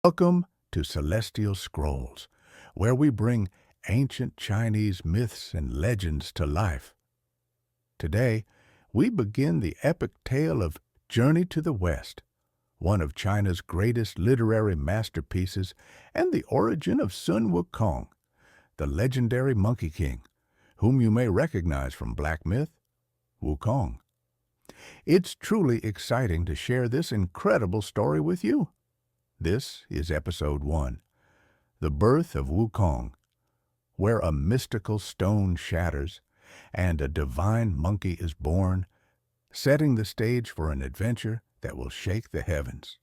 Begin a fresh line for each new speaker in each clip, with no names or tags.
Welcome to Celestial Scrolls, where we bring ancient Chinese myths and legends to life. Today, we begin the epic tale of Journey to the West, one of China's greatest literary masterpieces and the origin of Sun Wukong, the legendary Monkey King, whom you may recognize from Black myth, Wukong. It's truly exciting to share this incredible story with you. This is Episode 1, The Birth of Wukong, where a mystical stone shatters and a divine monkey is born, setting the stage for an adventure that will shake the heavens.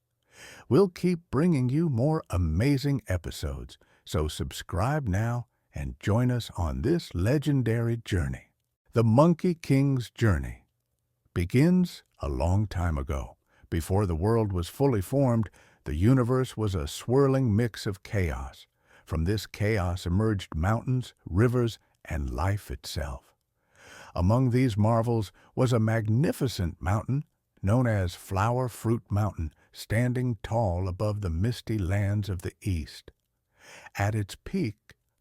We'll keep bringing you more amazing episodes, so subscribe now and join us on this legendary journey. The Monkey King's journey begins a long time ago. Before the world was fully formed, the universe was a swirling mix of chaos. From this chaos emerged mountains, rivers, and life itself. Among these marvels was a magnificent mountain known as Flower Fruit Mountain, standing tall above the misty lands of the east. At its peak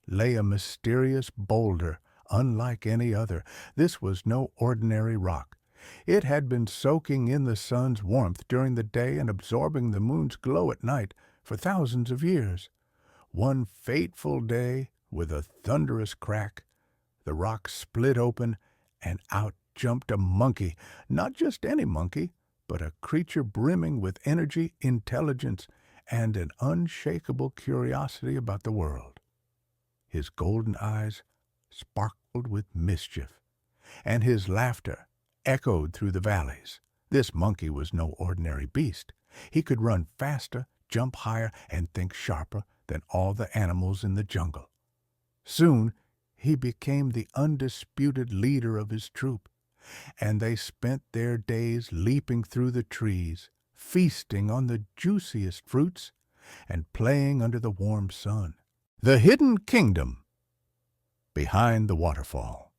lay a mysterious boulder unlike any other. This was no ordinary rock. It had been soaking in the sun's warmth during the day and absorbing the moon's glow at night for thousands of years. One fateful day, with a thunderous crack, the rock split open and out jumped a monkey, not just any monkey, but a creature brimming with energy, intelligence, and an unshakable curiosity about the world. His golden eyes sparkled with mischief, and his laughter echoed through the valleys. This monkey was no ordinary beast. He could run faster, jump higher, and think sharper than all the animals in the jungle. Soon, he became the undisputed leader of his troop, and they spent their days leaping through the trees, feasting on the juiciest fruits, and playing under the warm sun. The Hidden Kingdom, behind the waterfall.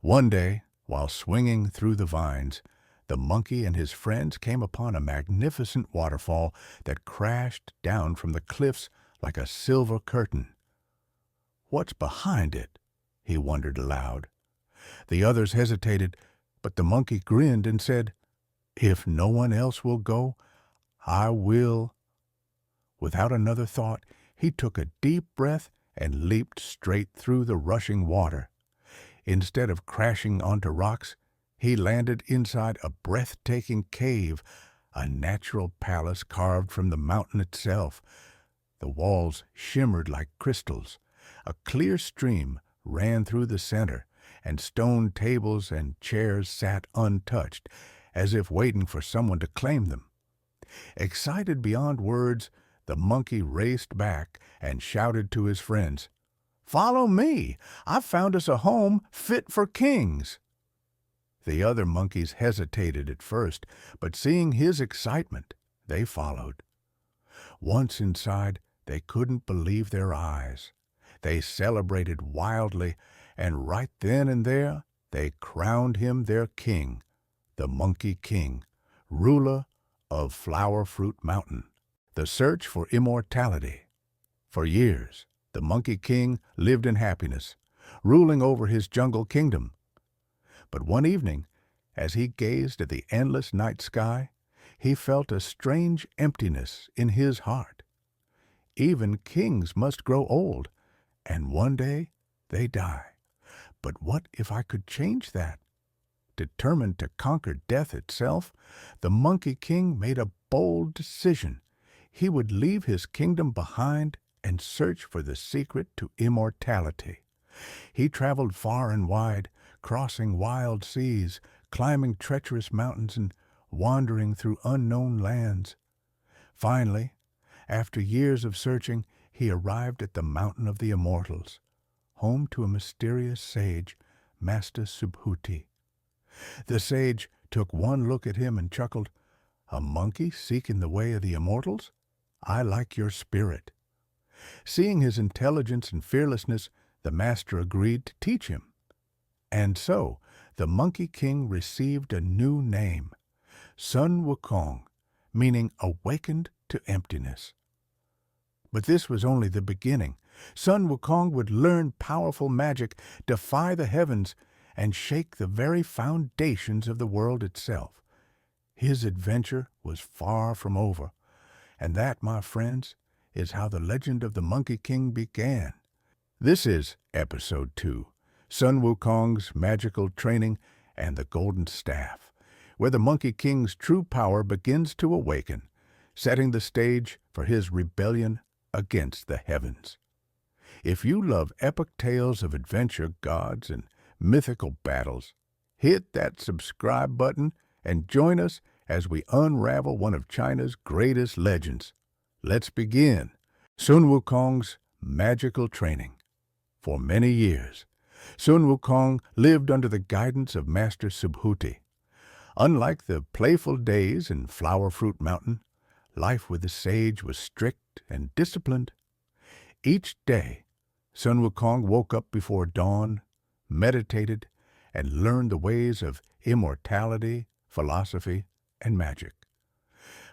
One day, while swinging through the vines, the monkey and his friends came upon a magnificent waterfall that crashed down from the cliffs like a silver curtain. "What's behind it?" he wondered aloud. The others hesitated, but the monkey grinned and said, "If no one else will go, I will." Without another thought, he took a deep breath and leaped straight through the rushing water. Instead of crashing onto rocks, he landed inside a breathtaking cave, a natural palace carved from the mountain itself. The walls shimmered like crystals. A clear stream ran through the center, and stone tables and chairs sat untouched, as if waiting for someone to claim them. Excited beyond words, the monkey raced back and shouted to his friends, "Follow me! I've found us a home fit for kings!" The other monkeys hesitated at first, but seeing his excitement, they followed. Once inside, they couldn't believe their eyes. They celebrated wildly, and right then and there, they crowned him their king, the Monkey King, ruler of Flower Fruit Mountain. The search for immortality. For years, the Monkey King lived in happiness, ruling over his jungle kingdom. But one evening, as he gazed at the endless night sky, he felt a strange emptiness in his heart. Even kings must grow old, and one day they die. But what if I could change that? Determined to conquer death itself, the Monkey King made a bold decision. He would leave his kingdom behind and search for the secret to immortality. He traveled far and wide, crossing wild seas, climbing treacherous mountains, and wandering through unknown lands. Finally, after years of searching, he arrived at the Mountain of the Immortals, home to a mysterious sage, Master Subhuti. The sage took one look at him and chuckled, "A monkey seeking the way of the immortals? I like your spirit." Seeing his intelligence and fearlessness, the master agreed to teach him. And so, the Monkey King received a new name, Sun Wukong, meaning awakened to emptiness. But this was only the beginning. Sun Wukong would learn powerful magic, defy the heavens, and shake the very foundations of the world itself. His adventure was far from over, and that, my friends, is how the legend of the Monkey King began. This is Episode 2, Sun Wukong's Magical Training and the Golden Staff, where the Monkey King's true power begins to awaken, setting the stage for his rebellion against the heavens. If you love epic tales of adventure, gods, and mythical battles, hit that subscribe button and join us as we unravel one of China's greatest legends. Let's begin. Sun Wukong's Magical Training. For many years, Sun Wukong lived under the guidance of Master Subhuti. Unlike the playful days in Flower Fruit Mountain, life with the sage was strict and disciplined. Each day, Sun Wukong woke up before dawn, meditated, and learned the ways of immortality, philosophy, and magic.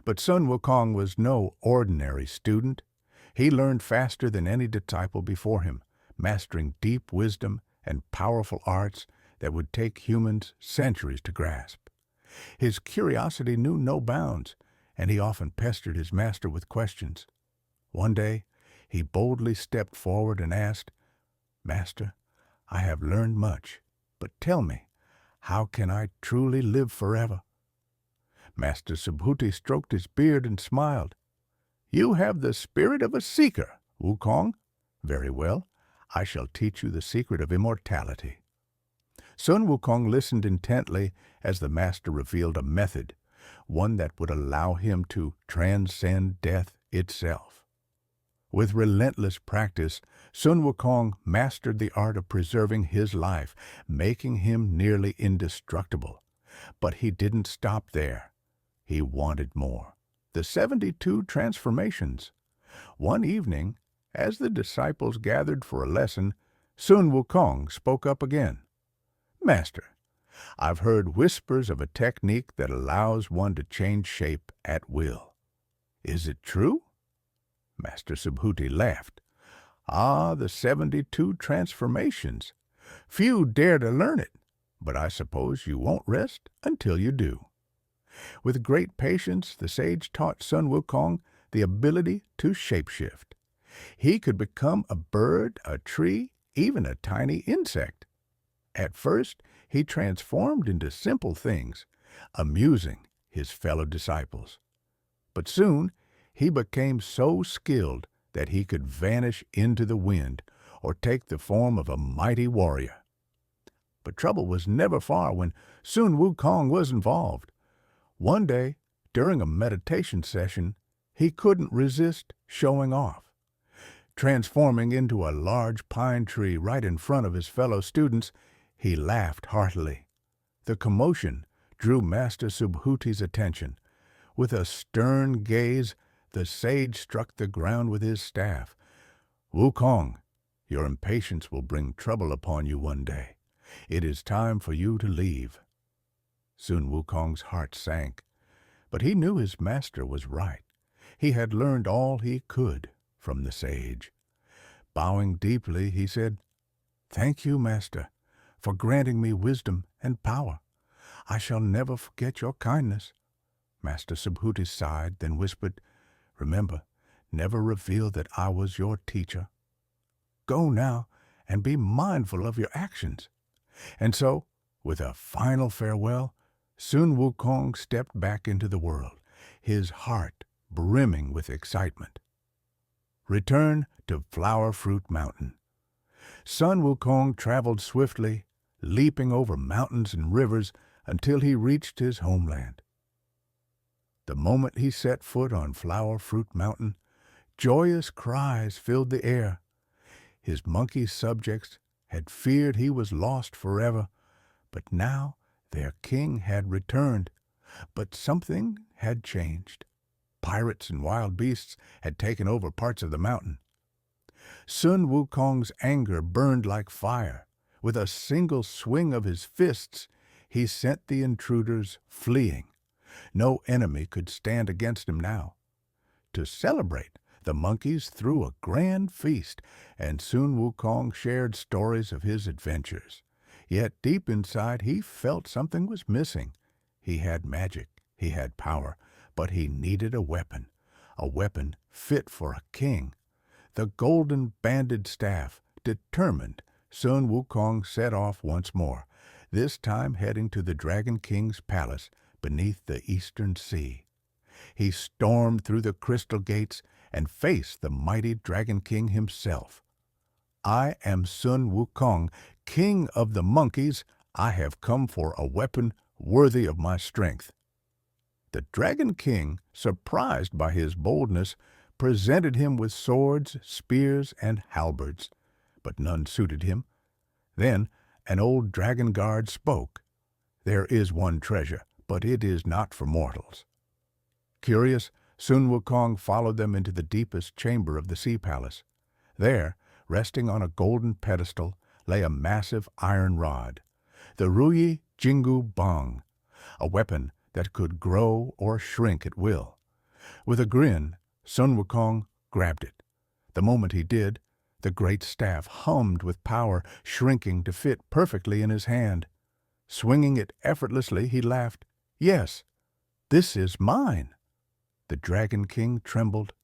But Sun Wukong was no ordinary student. He learned faster than any disciple before him, mastering deep wisdom and powerful arts that would take humans centuries to grasp. His curiosity knew no bounds, and he often pestered his master with questions. One day, he boldly stepped forward and asked, "Master, I have learned much, but tell me, how can I truly live forever?" Master Subhuti stroked his beard and smiled. "You have the spirit of a seeker, Wukong. Very well, I shall teach you the secret of immortality." Sun Wukong listened intently as the master revealed a method, one that would allow him to transcend death itself. With relentless practice, Sun Wukong mastered the art of preserving his life, making him nearly indestructible. But he didn't stop there. He wanted more. The 72 transformations. One evening, as the disciples gathered for a lesson, Sun Wukong spoke up again. "Master, I've heard whispers of a technique that allows one to change shape at will. Is it true?" Master Subhuti laughed. "Ah, the 72 transformations. Few dare to learn it, but I suppose you won't rest until you do." With great patience, the sage taught Sun Wukong the ability to shapeshift. He could become a bird, a tree, even a tiny insect. At first, he transformed into simple things, amusing his fellow disciples. But soon, he became so skilled that he could vanish into the wind or take the form of a mighty warrior. But trouble was never far when Sun Wukong was involved. One day, during a meditation session, he couldn't resist showing off. Transforming into a large pine tree right in front of his fellow students, he laughed heartily. The commotion drew Master Subhuti's attention. With a stern gaze, the sage struck the ground with his staff. "Wukong, your impatience will bring trouble upon you one day. It is time for you to leave." Sun Wukong's heart sank, but he knew his master was right. He had learned all he could from the sage. Bowing deeply, he said, "Thank you, Master, for granting me wisdom and power. I shall never forget your kindness." Master Subhuti sighed, then whispered, "Remember, never reveal that I was your teacher. Go now and be mindful of your actions." And so, with a final farewell, Sun Wukong stepped back into the world, his heart brimming with excitement. Return to Flower Fruit Mountain. Sun Wukong traveled swiftly, leaping over mountains and rivers until he reached his homeland. The moment he set foot on Flower Fruit Mountain, joyous cries filled the air. His monkey subjects had feared he was lost forever, but now their king had returned. But something had changed. Pirates and wild beasts had taken over parts of the mountain. Sun Wukong's anger burned like fire. With a single swing of his fists, he sent the intruders fleeing. No enemy could stand against him now. To celebrate, The monkeys threw a grand feast, and Sun Wukong shared stories of his adventures. Yet deep inside he felt something was missing. He had magic, he had power, but he needed a weapon fit for a king. The golden banded staff, determined, Sun Wukong set off once more, this time heading to the Dragon King's palace beneath the eastern sea. He stormed through the crystal gates and faced the mighty Dragon King himself. "I am Sun Wukong, king of the monkeys. I have come for a weapon worthy of my strength." The Dragon King, surprised by his boldness, presented him with swords, spears, and halberds, but none suited him. Then an old dragon guard spoke. "There is one treasure, but it is not for mortals." Curious, Sun Wukong followed them into the deepest chamber of the sea palace. There, resting on a golden pedestal, lay a massive iron rod, the Ruyi Jingu Bang, a weapon that could grow or shrink at will. With a grin, Sun Wukong grabbed it. The moment he did, the great staff hummed with power, shrinking to fit perfectly in his hand. Swinging it effortlessly, he laughed. "Yes, this is mine." The Dragon King trembled.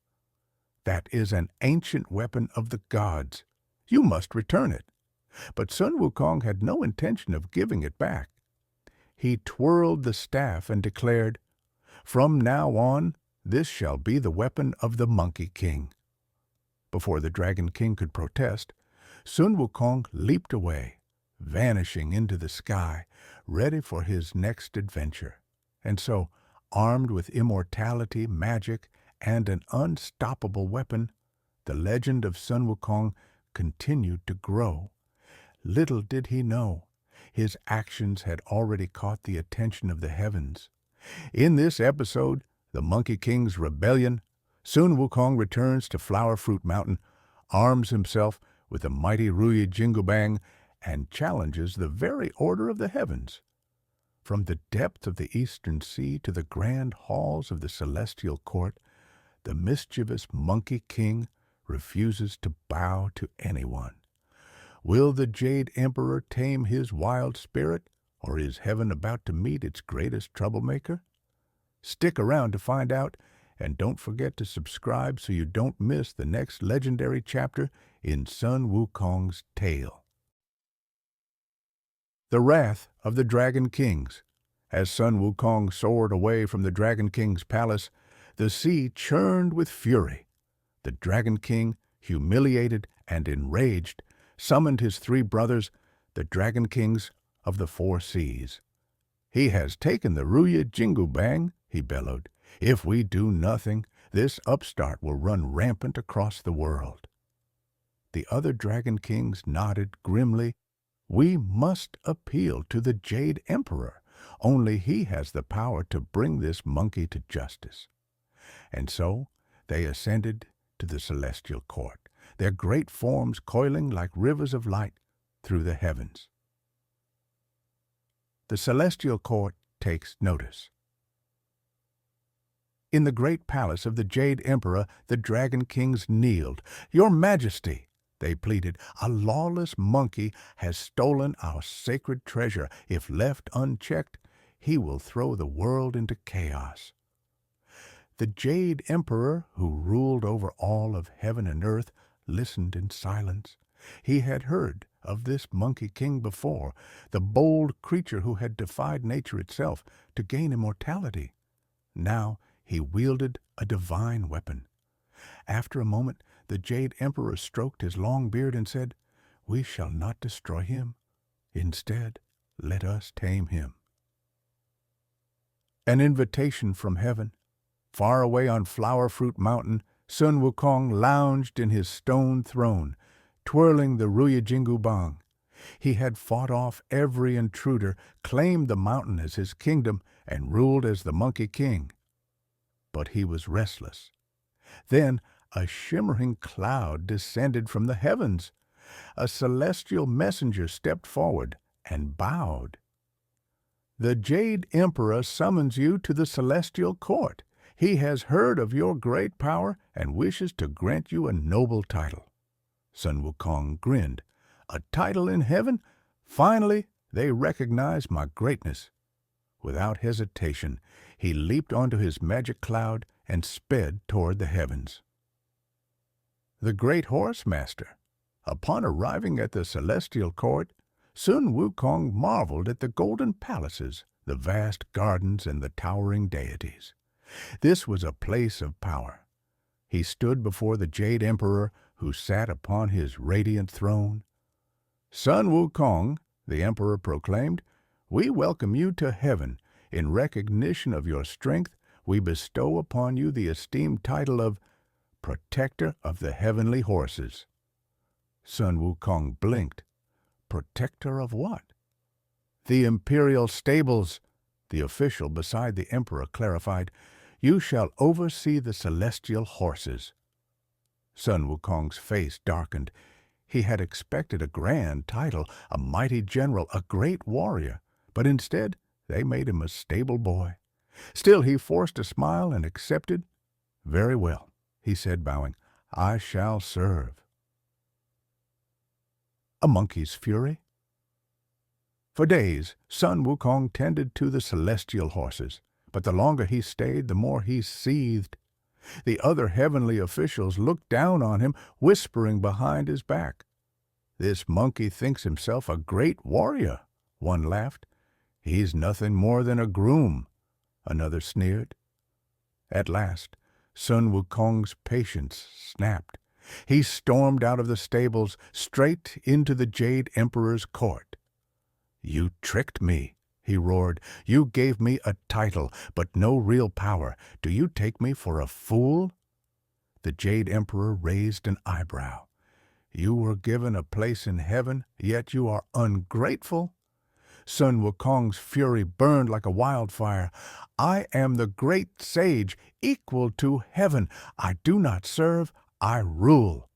"That is an ancient weapon of the gods. You must return it." But Sun Wukong had no intention of giving it back. He twirled the staff and declared, "From now on, this shall be the weapon of the Monkey King." Before the Dragon King could protest, Sun Wukong leaped away, vanishing into the sky, ready for his next adventure. And so, armed with immortality, magic, and an unstoppable weapon, the legend of Sun Wukong continued to grow. Little did he know, his actions had already caught the attention of the heavens. In this episode, The Monkey King's Rebellion, Sun Wukong returns to Flower Fruit Mountain, arms himself with the mighty Ruyi Jingubang, and challenges the very order of the heavens. From the depth of the eastern sea to the grand halls of the celestial court, the mischievous Monkey King refuses to bow to anyone. Will the Jade Emperor tame his wild spirit, or is heaven about to meet its greatest troublemaker? Stick around to find out, and don't forget to subscribe so you don't miss the next legendary chapter in Sun Wukong's tale. The Wrath of the Dragon Kings. As Sun Wukong soared away from the Dragon King's palace, the sea churned with fury. The Dragon King, humiliated and enraged, summoned his three brothers, the Dragon Kings of the Four Seas. "He has taken the Ruyi Jingubang," he bellowed. "If we do nothing, this upstart will run rampant across the world." The other Dragon Kings nodded grimly. "We must appeal to the Jade Emperor. Only he has the power to bring this monkey to justice." And so they ascended to the celestial court, their great forms coiling like rivers of light through the heavens. The celestial court takes notice. In the great palace of the Jade Emperor, the Dragon Kings kneeled. "Your Majesty," they pleaded, "a lawless monkey has stolen our sacred treasure. If left unchecked, he will throw the world into chaos." The Jade Emperor, who ruled over all of heaven and earth, listened in silence. He had heard of this Monkey King before, the bold creature who had defied nature itself to gain immortality. Now he wielded a divine weapon. After a moment, the Jade Emperor stroked his long beard and said, "We shall not destroy him. Instead, let us tame him." An invitation from heaven. Far away on Flower Fruit Mountain, Sun Wukong lounged in his stone throne, twirling the Ruyi Jingubang. He had fought off every intruder, claimed the mountain as his kingdom, and ruled as the Monkey King. But he was restless. Then a shimmering cloud descended from the heavens. A celestial messenger stepped forward and bowed. "The Jade Emperor summons you to the celestial court. He has heard of your great power and wishes to grant you a noble title." Sun Wukong grinned. "A title in heaven? Finally, they recognize my greatness." Without hesitation, he leaped onto his magic cloud and sped toward the heavens. The great horse master. Upon arriving at the celestial court, Sun Wukong marveled at the golden palaces, the vast gardens, and the towering deities. This was a place of power. He stood before the Jade Emperor, who sat upon his radiant throne. "Sun Wukong," the emperor proclaimed, "we welcome you to heaven. In recognition of your strength, we bestow upon you the esteemed title of Protector of the Heavenly Horses." Sun Wukong blinked. Protector of what? "The imperial stables," the official beside the emperor clarified. "You shall oversee the celestial horses." Sun Wukong's face darkened. He had expected a grand title, a mighty general, a great warrior, but instead they made him a stable boy. Still, he forced a smile and accepted. "Very well," he said, bowing. "I shall serve." A monkey's fury? For days, Sun Wukong tended to the celestial horses, but the longer he stayed, the more he seethed. The other heavenly officials looked down on him, whispering behind his back. "This monkey thinks himself a great warrior," one laughed. "He's nothing more than a groom," another sneered. At last, Sun Wukong's patience snapped. He stormed out of the stables, straight into the Jade Emperor's court. "You tricked me," he roared. "You gave me a title, but no real power. Do you take me for a fool?" The Jade Emperor raised an eyebrow. "You were given a place in heaven, yet you are ungrateful." Sun Wukong's fury burned like a wildfire. "I am the great sage, equal to heaven. I do not serve, I rule."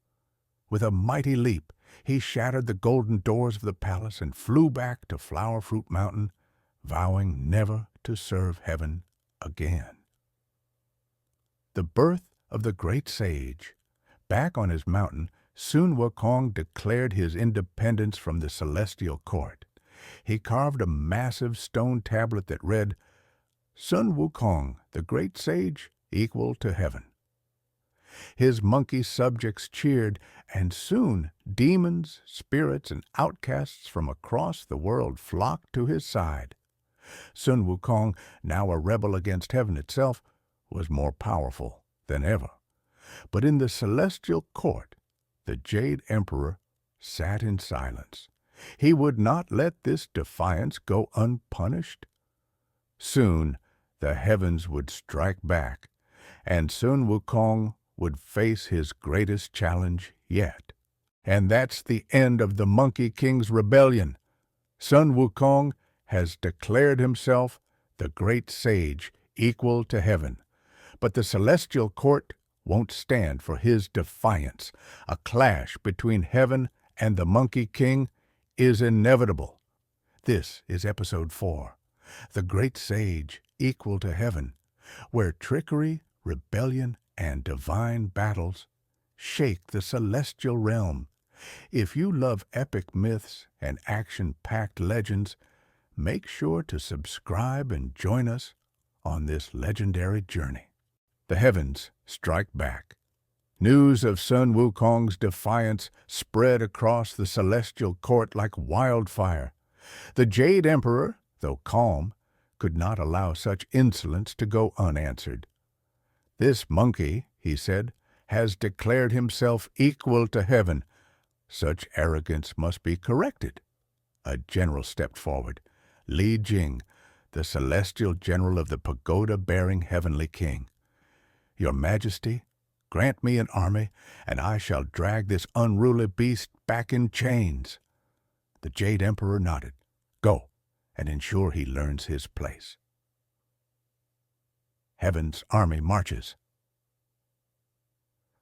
With a mighty leap, he shattered the golden doors of the palace and flew back to Flower Fruit Mountain, vowing never to serve heaven again. The birth of the great sage. Back on his mountain, Sun Wukong declared his independence from the celestial court. He carved a massive stone tablet that read, "Sun Wukong, the great sage, equal to heaven." His monkey subjects cheered, and soon demons, spirits, and outcasts from across the world flocked to his side. Sun Wukong, now a rebel against heaven itself, was more powerful than ever. But in the celestial court, the Jade Emperor sat in silence. He would not let this defiance go unpunished. Soon the heavens would strike back, and Sun Wukong would face his greatest challenge yet. And that's the end of the Monkey King's rebellion. Sun Wukong has declared himself the great sage, equal to heaven. But the celestial court won't stand for his defiance. A clash between heaven and the Monkey King is inevitable. This is Episode 4, The Great Sage, Equal to Heaven, where trickery, rebellion, and divine battles shake the celestial realm. If you love epic myths and action-packed legends, make sure to subscribe and join us on this legendary journey. The heavens strike back. News of Sun Wukong's defiance spread across the celestial court like wildfire. The Jade Emperor, though calm, could not allow such insolence to go unanswered. "This monkey," he said, "has declared himself equal to heaven. Such arrogance must be corrected." A general stepped forward. Li Jing, the celestial general of the pagoda-bearing heavenly king. "Your Majesty, grant me an army, and I shall drag this unruly beast back in chains." The Jade Emperor nodded. "Go, and ensure he learns his place." Heaven's army marches.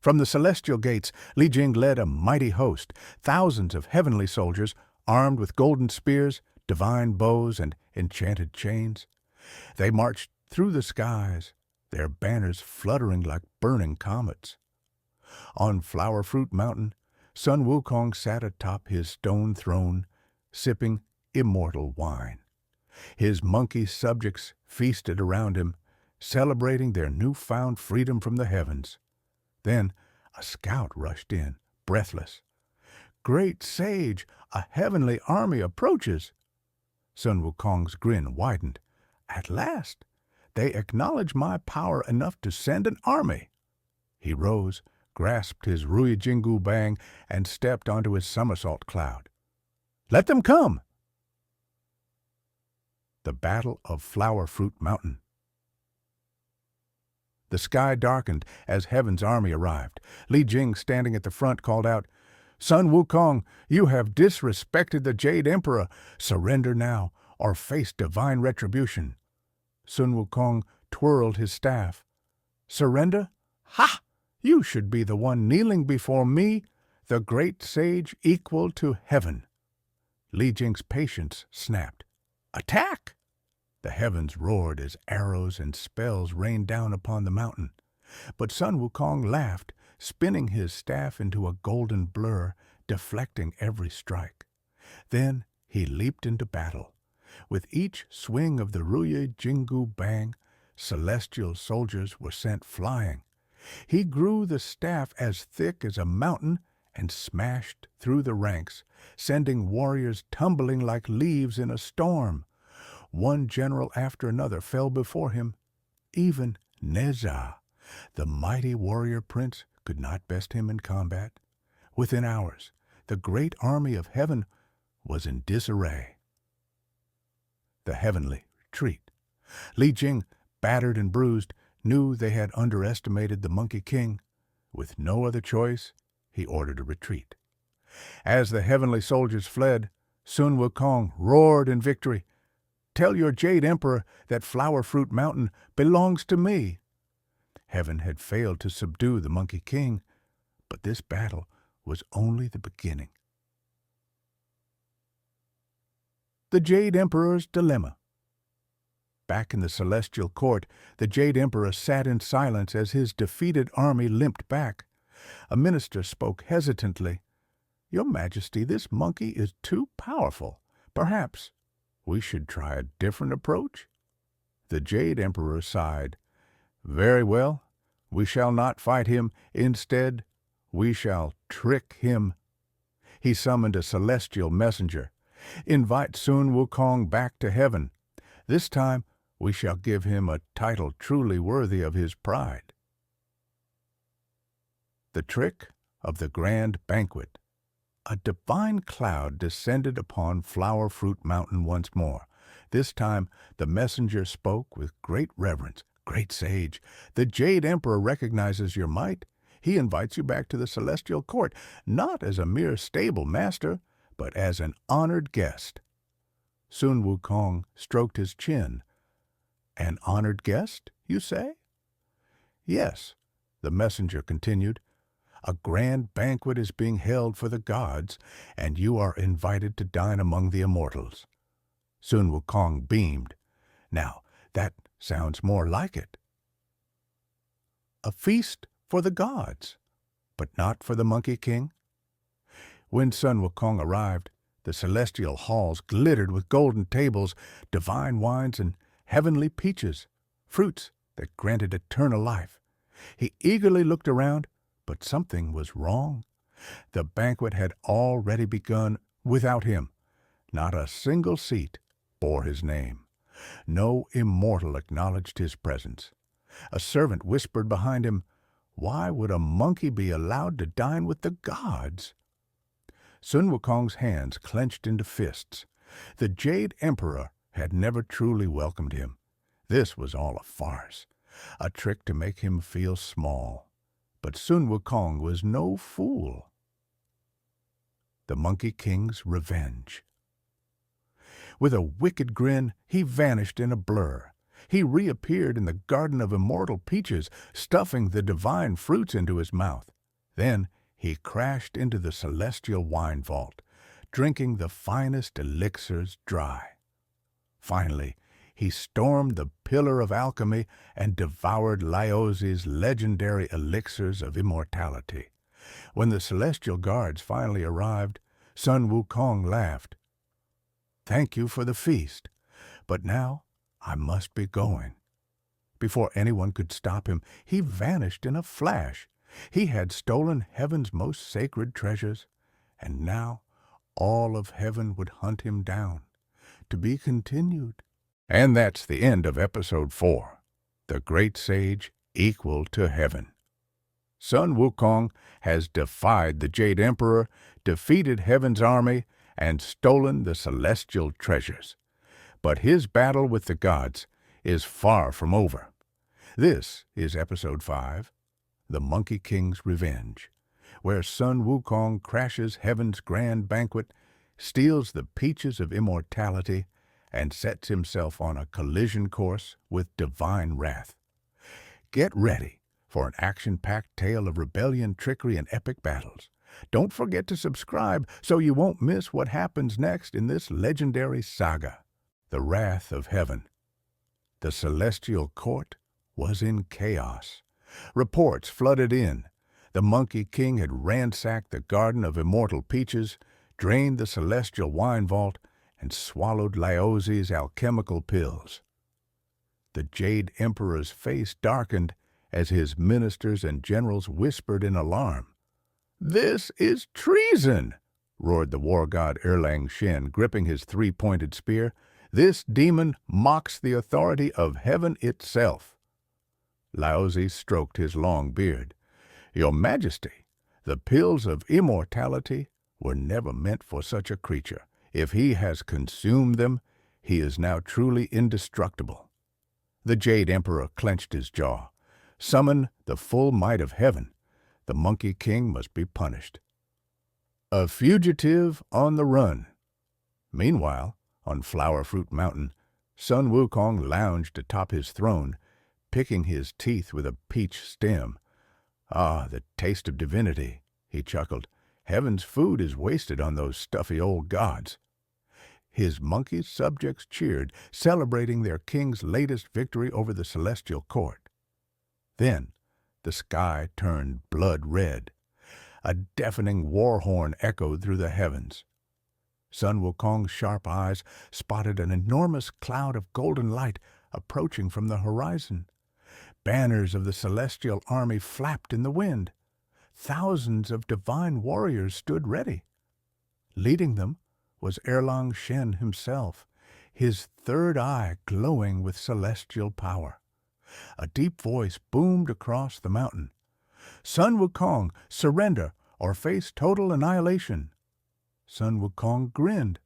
From the celestial gates, Li Jing led a mighty host, thousands of heavenly soldiers, armed with golden spears, divine bows, and enchanted chains. They marched through the skies, their banners fluttering like burning comets. On Flower Fruit Mountain, Sun Wukong sat atop his stone throne, sipping immortal wine. His monkey subjects feasted around him, celebrating their newfound freedom from the heavens. Then a scout rushed in, breathless. "Great sage, a heavenly army approaches!" Sun Wukong's grin widened. "At last! They acknowledge my power enough to send an army." He rose, grasped his Rui Jingu Bang, and stepped onto his somersault cloud. "Let them come!" The Battle of Flower Fruit Mountain. The sky darkened as Heaven's army arrived. Li Jing, standing at the front, called out, "Sun Wukong, you have disrespected the Jade Emperor. Surrender now, or face divine retribution." Sun Wukong twirled his staff. "Surrender? Ha! You should be the one kneeling before me, the great sage equal to heaven." Li Jing's patience snapped. "Attack!" The heavens roared as arrows and spells rained down upon the mountain. But Sun Wukong laughed, spinning his staff into a golden blur, deflecting every strike. Then he leaped into battle. With each swing of the Rui Jingu Bang, celestial soldiers were sent flying. He grew the staff as thick as a mountain and smashed through the ranks, sending warriors tumbling like leaves in a storm. One general after another fell before him. Even Neza, the mighty warrior prince, could not best him in combat. Within hours, the great army of heaven was in disarray. The heavenly retreat. Li Jing, battered and bruised, knew they had underestimated the Monkey King. With no other choice, he ordered a retreat. As the heavenly soldiers fled, Sun Wukong roared in victory, "Tell your Jade Emperor that Flower Fruit Mountain belongs to me." Heaven had failed to subdue the Monkey King, but this battle was only the beginning. The Jade Emperor's Dilemma. Back in the celestial court, the Jade Emperor sat in silence as his defeated army limped back. A minister spoke hesitantly. "Your Majesty, this monkey is too powerful. Perhaps we should try a different approach?" The Jade Emperor sighed. "Very well, we shall not fight him. Instead, we shall trick him." He summoned a celestial messenger. "Invite Sun Wukong back to heaven. This time, we shall give him a title truly worthy of his pride." The Trick of the Grand Banquet. A divine cloud descended upon Flower Fruit Mountain once more. This time the messenger spoke with great reverence. "Great sage, the Jade Emperor recognizes your might. He invites you back to the celestial court, not as a mere stable master, but as an honored guest." Sun Wukong stroked his chin. "An honored guest, you say?" "Yes," the messenger continued. "A grand banquet is being held for the gods, and you are invited to dine among the immortals." Sun Wukong beamed. "Now, that sounds more like it." A feast for the gods, but not for the Monkey King. When Sun Wukong arrived, the celestial halls glittered with golden tables, divine wines, and heavenly peaches, fruits that granted eternal life. He eagerly looked around, but something was wrong. The banquet had already begun without him. Not a single seat bore his name. No immortal acknowledged his presence. A servant whispered behind him, "Why would a monkey be allowed to dine with the gods?" Sun Wukong's hands clenched into fists. The Jade Emperor had never truly welcomed him. This was all a farce, a trick to make him feel small. But Sun Wukong was no fool. The Monkey King's Revenge. With a wicked grin, he vanished in a blur. He reappeared in the Garden of Immortal Peaches, stuffing the divine fruits into his mouth. Then he crashed into the celestial wine vault, drinking the finest elixirs dry. Finally, he stormed the pillar of alchemy and devoured Laozi's legendary elixirs of immortality. When the celestial guards finally arrived, Sun Wukong laughed. "Thank you for the feast, but now I must be going." Before anyone could stop him, he vanished in a flash. He had stolen heaven's most sacred treasures, and now all of heaven would hunt him down. To be continued. And that's the end of Episode 4, The Great Sage Equal to Heaven. Sun Wukong has defied the Jade Emperor, defeated Heaven's army, and stolen the celestial treasures. But his battle with the gods is far from over. This is Episode 5, The Monkey King's Revenge, where Sun Wukong crashes Heaven's grand banquet, steals the peaches of immortality, and sets himself on a collision course with divine wrath. Get ready for an action-packed tale of rebellion, trickery, and epic battles. Don't forget to subscribe so you won't miss what happens next in this legendary saga. The Wrath of Heaven. The celestial court was in chaos. Reports flooded in. The Monkey King had ransacked the Garden of Immortal Peaches, drained the celestial wine vault, and swallowed Laozi's alchemical pills. The Jade Emperor's face darkened as his ministers and generals whispered in alarm. "This is treason!" roared the war god Erlang Shen, gripping his three-pointed spear. "This demon mocks the authority of heaven itself." Laozi stroked his long beard. "Your Majesty, the pills of immortality were never meant for such a creature. If he has consumed them, he is now truly indestructible." The Jade Emperor clenched his jaw. Summon the full might of heaven. The Monkey King must be punished. A fugitive on the run. Meanwhile, on Flower Fruit Mountain, Sun Wukong lounged atop his throne, picking his teeth with a peach stem. "Ah, the taste of divinity," he chuckled. "Heaven's food is wasted on those stuffy old gods." His monkey subjects cheered, celebrating their king's latest victory over the celestial court. Then the sky turned blood red. A deafening war horn echoed through the heavens. Sun Wukong's sharp eyes spotted an enormous cloud of golden light approaching from the horizon. Banners of the celestial army flapped in the wind. Thousands of divine warriors stood ready. Leading them was Erlang Shen himself, his third eye glowing with celestial power. A deep voice boomed across the mountain. "Sun Wukong, surrender or face total annihilation." Sun Wukong grinned.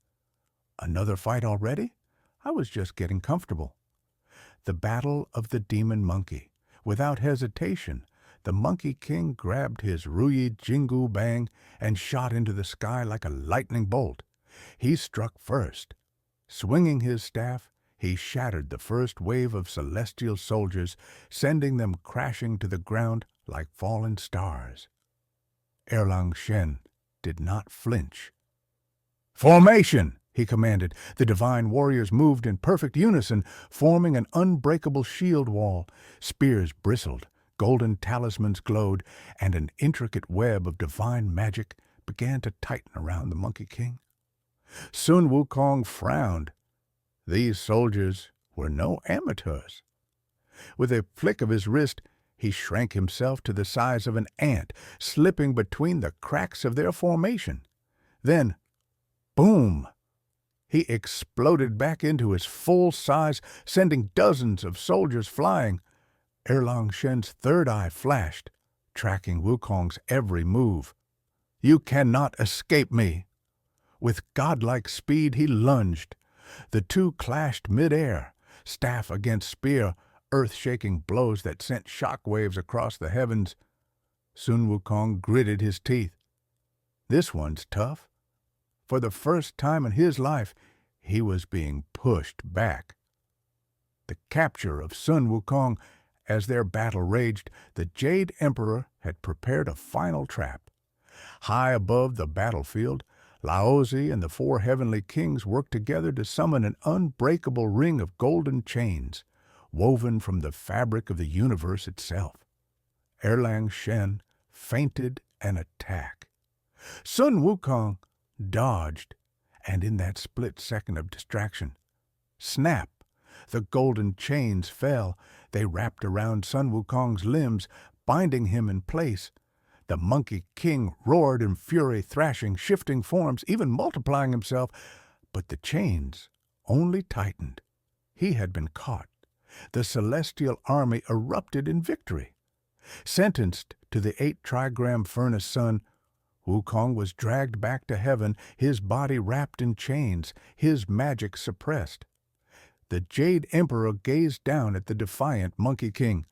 "Another fight already? I was just getting comfortable." The Battle of the Demon Monkey. Without hesitation, the Monkey King grabbed his Ruyi Jingu Bang and shot into the sky like a lightning bolt. He struck first. Swinging his staff, he shattered the first wave of celestial soldiers, sending them crashing to the ground like fallen stars. Erlang Shen did not flinch. "Formation!" he commanded. The divine warriors moved in perfect unison, forming an unbreakable shield wall. Spears bristled, golden talismans glowed, and an intricate web of divine magic began to tighten around the Monkey King. Sun Wukong frowned. These soldiers were no amateurs. With a flick of his wrist, he shrank himself to the size of an ant, slipping between the cracks of their formation. Then, boom! He exploded back into his full size, sending dozens of soldiers flying. Erlang Shen's third eye flashed, tracking Wukong's every move. "You cannot escape me." With godlike speed, he lunged. The two clashed mid-air, staff against spear, earth-shaking blows that sent shockwaves across the heavens. Sun Wukong gritted his teeth. "This one's tough." For the first time in his life, he was being pushed back. The capture of Sun Wukong. As their battle raged, the Jade Emperor had prepared a final trap. High above the battlefield, Laozi and the four heavenly kings worked together to summon an unbreakable ring of golden chains. woven from the fabric of the universe itself. Erlang Shen feinted an attack. Sun Wukong dodged, and in that split second of distraction, snap! The golden chains fell. They wrapped around Sun Wukong's limbs, binding him in place. The Monkey King roared in fury, thrashing, shifting forms, even multiplying himself. But the chains only tightened. He had been caught. The celestial army erupted in victory. Sentenced to the 8-trigram furnace sun, Wukong was dragged back to heaven, his body wrapped in chains, his magic suppressed. The Jade Emperor gazed down at the defiant Monkey King.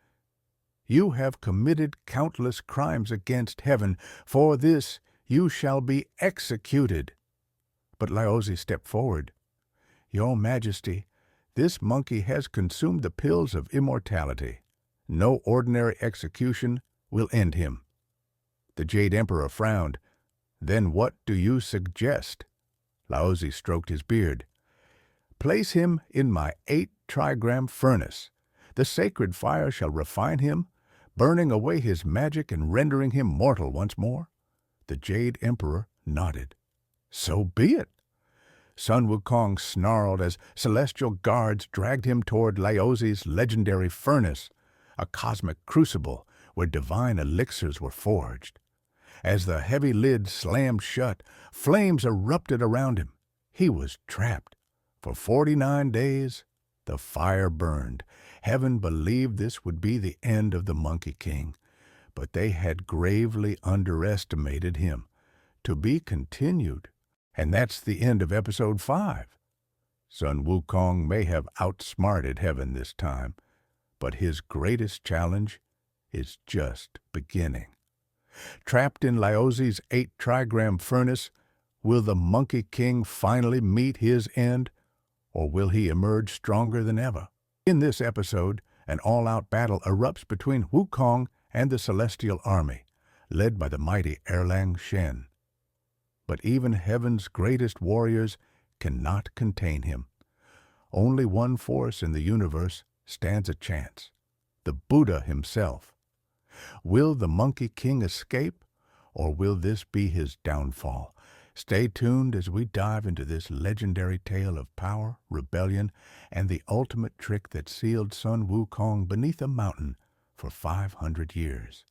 "You have committed countless crimes against heaven. For this you shall be executed." But Laozi stepped forward. "Your Majesty, this monkey has consumed the pills of immortality. No ordinary execution will end him." The Jade Emperor frowned. "Then what do you suggest?" Laozi stroked his beard. "Place him in my 8-trigram furnace. The sacred fire shall refine him, burning away his magic and rendering him mortal once more." The Jade Emperor nodded. "So be it." Sun Wukong snarled as celestial guards dragged him toward Laozi's legendary furnace, a cosmic crucible where divine elixirs were forged. As the heavy lid slammed shut, flames erupted around him. He was trapped. For 49 days, the fire burned. Heaven believed this would be the end of the Monkey King, but they had gravely underestimated him. To be continued. And that's the end of episode 5. Sun Wukong may have outsmarted heaven this time, but his greatest challenge is just beginning. Trapped in Laozi's 8-trigram furnace, will the Monkey King finally meet his end, or will he emerge stronger than ever? In this episode, an all-out battle erupts between Wukong and the Celestial Army, led by the mighty Erlang Shen. But even heaven's greatest warriors cannot contain him. Only one force in the universe stands a chance: the Buddha himself. Will the Monkey King escape, or will this be his downfall? Stay tuned as we dive into this legendary tale of power, rebellion, and the ultimate trick that sealed Sun Wukong beneath a mountain for 500 years.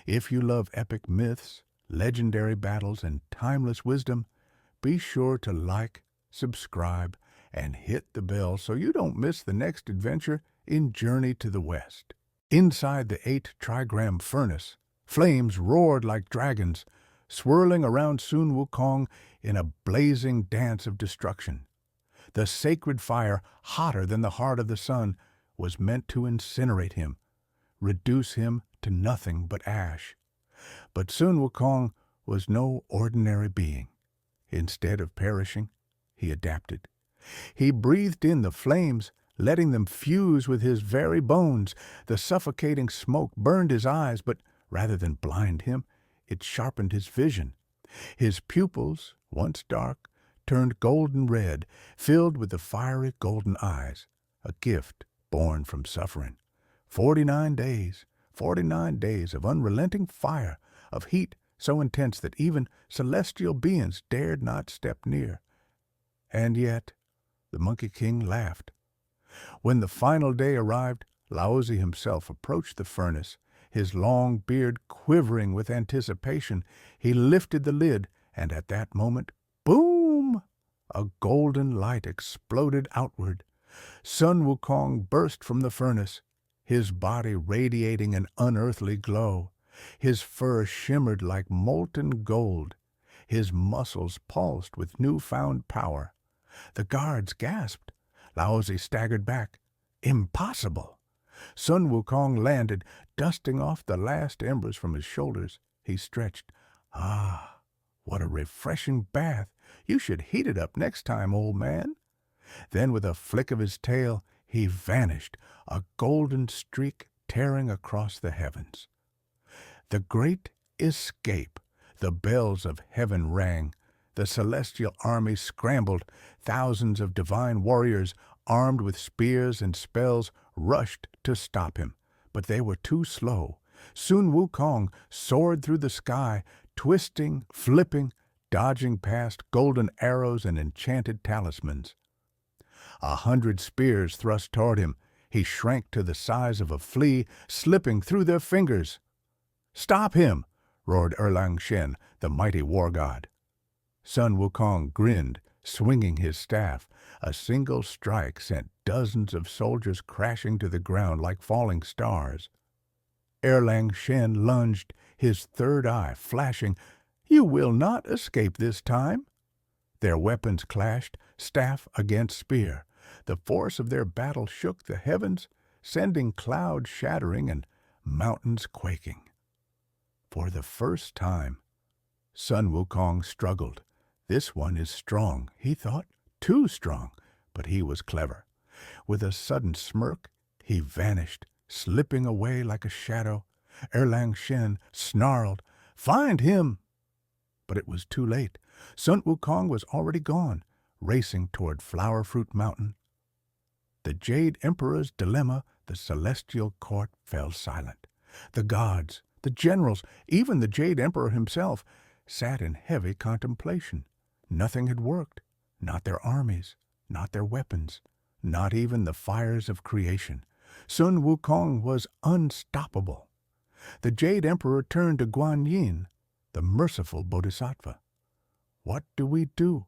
If you love epic myths, legendary battles, and timeless wisdom, be sure to like, subscribe, and hit the bell so you don't miss the next adventure in Journey to the West. Inside the 8-trigram furnace, flames roared like dragons, swirling around Sun Wukong in a blazing dance of destruction. The sacred fire, hotter than the heart of the sun, was meant to incinerate him, reduce him to nothing but ash. But Sun Wukong was no ordinary being. Instead of perishing, he adapted. He breathed in the flames, letting them fuse with his very bones. The suffocating smoke burned his eyes, but rather than blind him, it sharpened his vision. His pupils, once dark, turned golden red, filled with the fiery golden eyes, a gift born from suffering. 49 days of unrelenting fire, of heat so intense that even celestial beings dared not step near. And yet, the Monkey King laughed. When the final day arrived, Laozi himself approached the furnace, his long beard quivering with anticipation. He lifted the lid, and at that moment, boom! A golden light exploded outward. Sun Wukong burst from the furnace, his body radiating an unearthly glow. His fur shimmered like molten gold. His muscles pulsed with newfound power. The guards gasped. Laozi staggered back. Impossible! Sun Wukong landed, dusting off the last embers from his shoulders. He stretched. "Ah, what a refreshing bath! You should heat it up next time, old man." Then with a flick of his tail, he vanished, a golden streak tearing across the heavens. The great escape! The bells of heaven rang. The celestial army scrambled. Thousands of divine warriors, armed with spears and spells, rushed to stop him, but they were too slow. Sun Wukong soared through the sky, twisting, flipping, dodging past golden arrows and enchanted talismans. 100 spears thrust toward him. He shrank to the size of a flea, slipping through their fingers. "Stop him!" roared Erlang Shen, the mighty war god. Sun Wukong grinned, swinging his staff. A single strike sent dozens of soldiers crashing to the ground like falling stars. Erlang Shen lunged, his third eye flashing. "You will not escape this time." Their weapons clashed, staff against spear. The force of their battle shook the heavens, sending clouds shattering and mountains quaking. For the first time, Sun Wukong struggled. "This one is strong," he thought. "Too strong," but he was clever. With a sudden smirk, he vanished, slipping away like a shadow. Erlang Shen snarled, "Find him!" But it was too late. Sun Wukong was already gone, racing toward Flower Fruit Mountain. The Jade Emperor's dilemma, the celestial court fell silent. The gods, the generals, even the Jade Emperor himself, sat in heavy contemplation. Nothing had worked. Not their armies, not their weapons, not even the fires of creation. Sun Wukong was unstoppable. The Jade Emperor turned to Guan Yin, the merciful bodhisattva. "What do we do?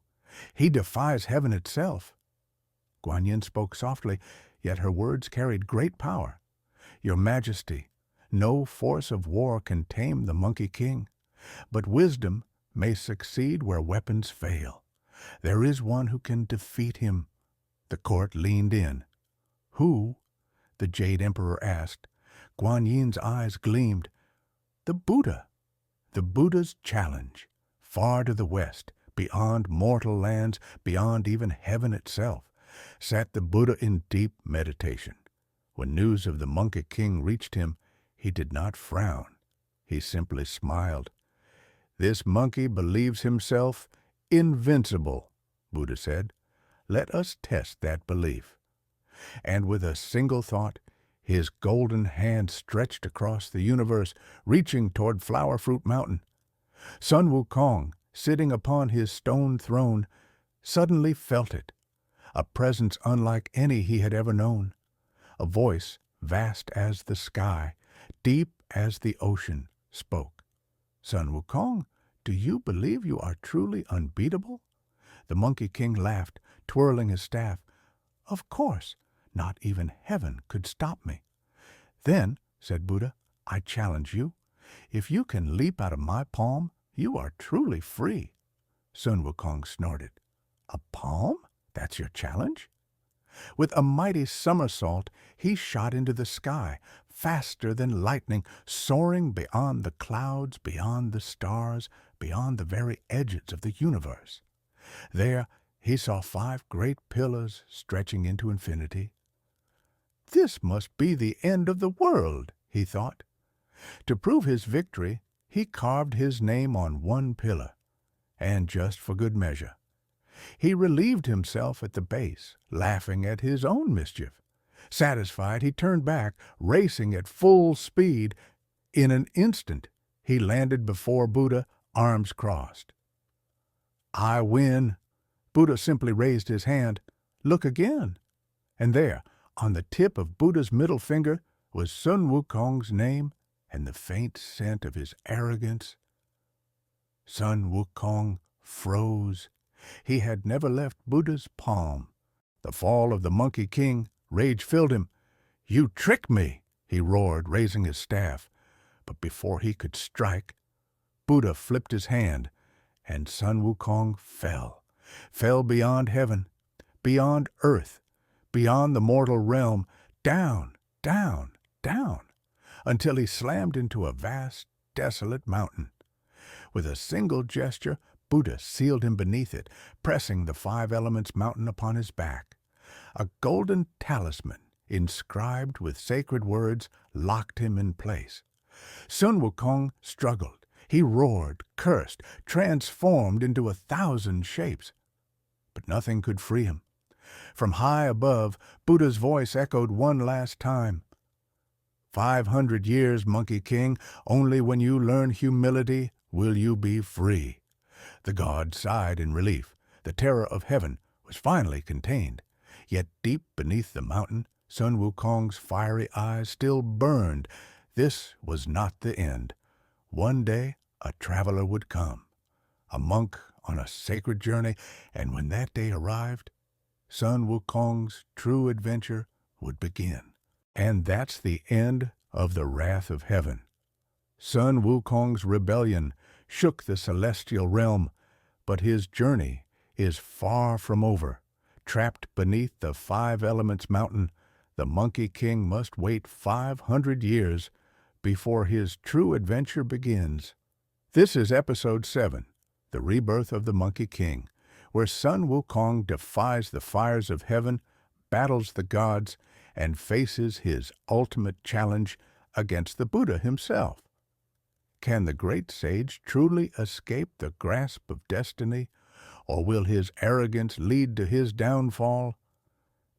He defies heaven itself." Guan Yin spoke softly, yet her words carried great power. "Your Majesty, no force of war can tame the Monkey King, but wisdom may succeed where weapons fail. There is one who can defeat him." The court leaned in. "Who?" the Jade Emperor asked. Guan Yin's eyes gleamed. "The Buddha. The Buddha's challenge. Far to the west, beyond mortal lands, beyond even heaven itself, sat the Buddha in deep meditation. When news of the Monkey King reached him, he did not frown. He simply smiled. "This monkey believes himself invincible," Buddha said. "Let us test that belief." And with a single thought, his golden hand stretched across the universe, reaching toward Flower Fruit Mountain. Sun Wukong, sitting upon his stone throne, suddenly felt it, a presence unlike any he had ever known. A voice, vast as the sky, deep as the ocean, spoke. "Sun Wukong, do you believe you are truly unbeatable?" The Monkey King laughed, twirling his staff. "Of course, not even heaven could stop me." "Then," said Buddha, "I challenge you. If you can leap out of my palm, you are truly free." Sun Wukong snorted. "A palm? That's your challenge?" With a mighty somersault, he shot into the sky, faster than lightning, soaring beyond the clouds, beyond the stars, beyond the very edges of the universe. There he saw 5 great pillars stretching into infinity. "This must be the end of the world," he thought. To prove his victory, he carved his name on one pillar, and just for good measure. He relieved himself at the base, laughing at his own mischief. Satisfied, he turned back, racing at full speed. In an instant, he landed before Buddha, arms crossed. "I win." Buddha simply raised his hand. "Look again." And there, on the tip of Buddha's middle finger, was Sun Wukong's name and the faint scent of his arrogance. Sun Wukong froze. He had never left Buddha's palm. The fall of the Monkey King, rage filled him. "You tricked me," he roared, raising his staff. But before he could strike, Buddha flipped his hand, and Sun Wukong fell beyond heaven, beyond earth, beyond the mortal realm, down, down, down, until he slammed into a vast, desolate mountain. With a single gesture, Buddha sealed him beneath it, pressing the 5 elements mountain upon his back. A golden talisman, inscribed with sacred words, locked him in place. Sun Wukong struggled. He roared, cursed, transformed into 1,000 shapes. But nothing could free him. From high above, Buddha's voice echoed one last time. 500 years, Monkey King, only when you learn humility will you be free. The god sighed in relief. The terror of heaven was finally contained. Yet deep beneath the mountain, Sun Wukong's fiery eyes still burned. This was not the end. One day, a traveler would come, a monk on a sacred journey, and when that day arrived, Sun Wukong's true adventure would begin. And that's the end of the wrath of heaven. Sun Wukong's rebellion shook the celestial realm, but his journey is far from over. Trapped beneath the 5 Elements mountain, the Monkey King must wait 500 years before his true adventure begins. This is Episode 7, The Rebirth of the Monkey King, where Sun Wukong defies the fires of heaven, battles the gods, and faces his ultimate challenge against the Buddha himself. Can the great sage truly escape the grasp of destiny, or will his arrogance lead to his downfall?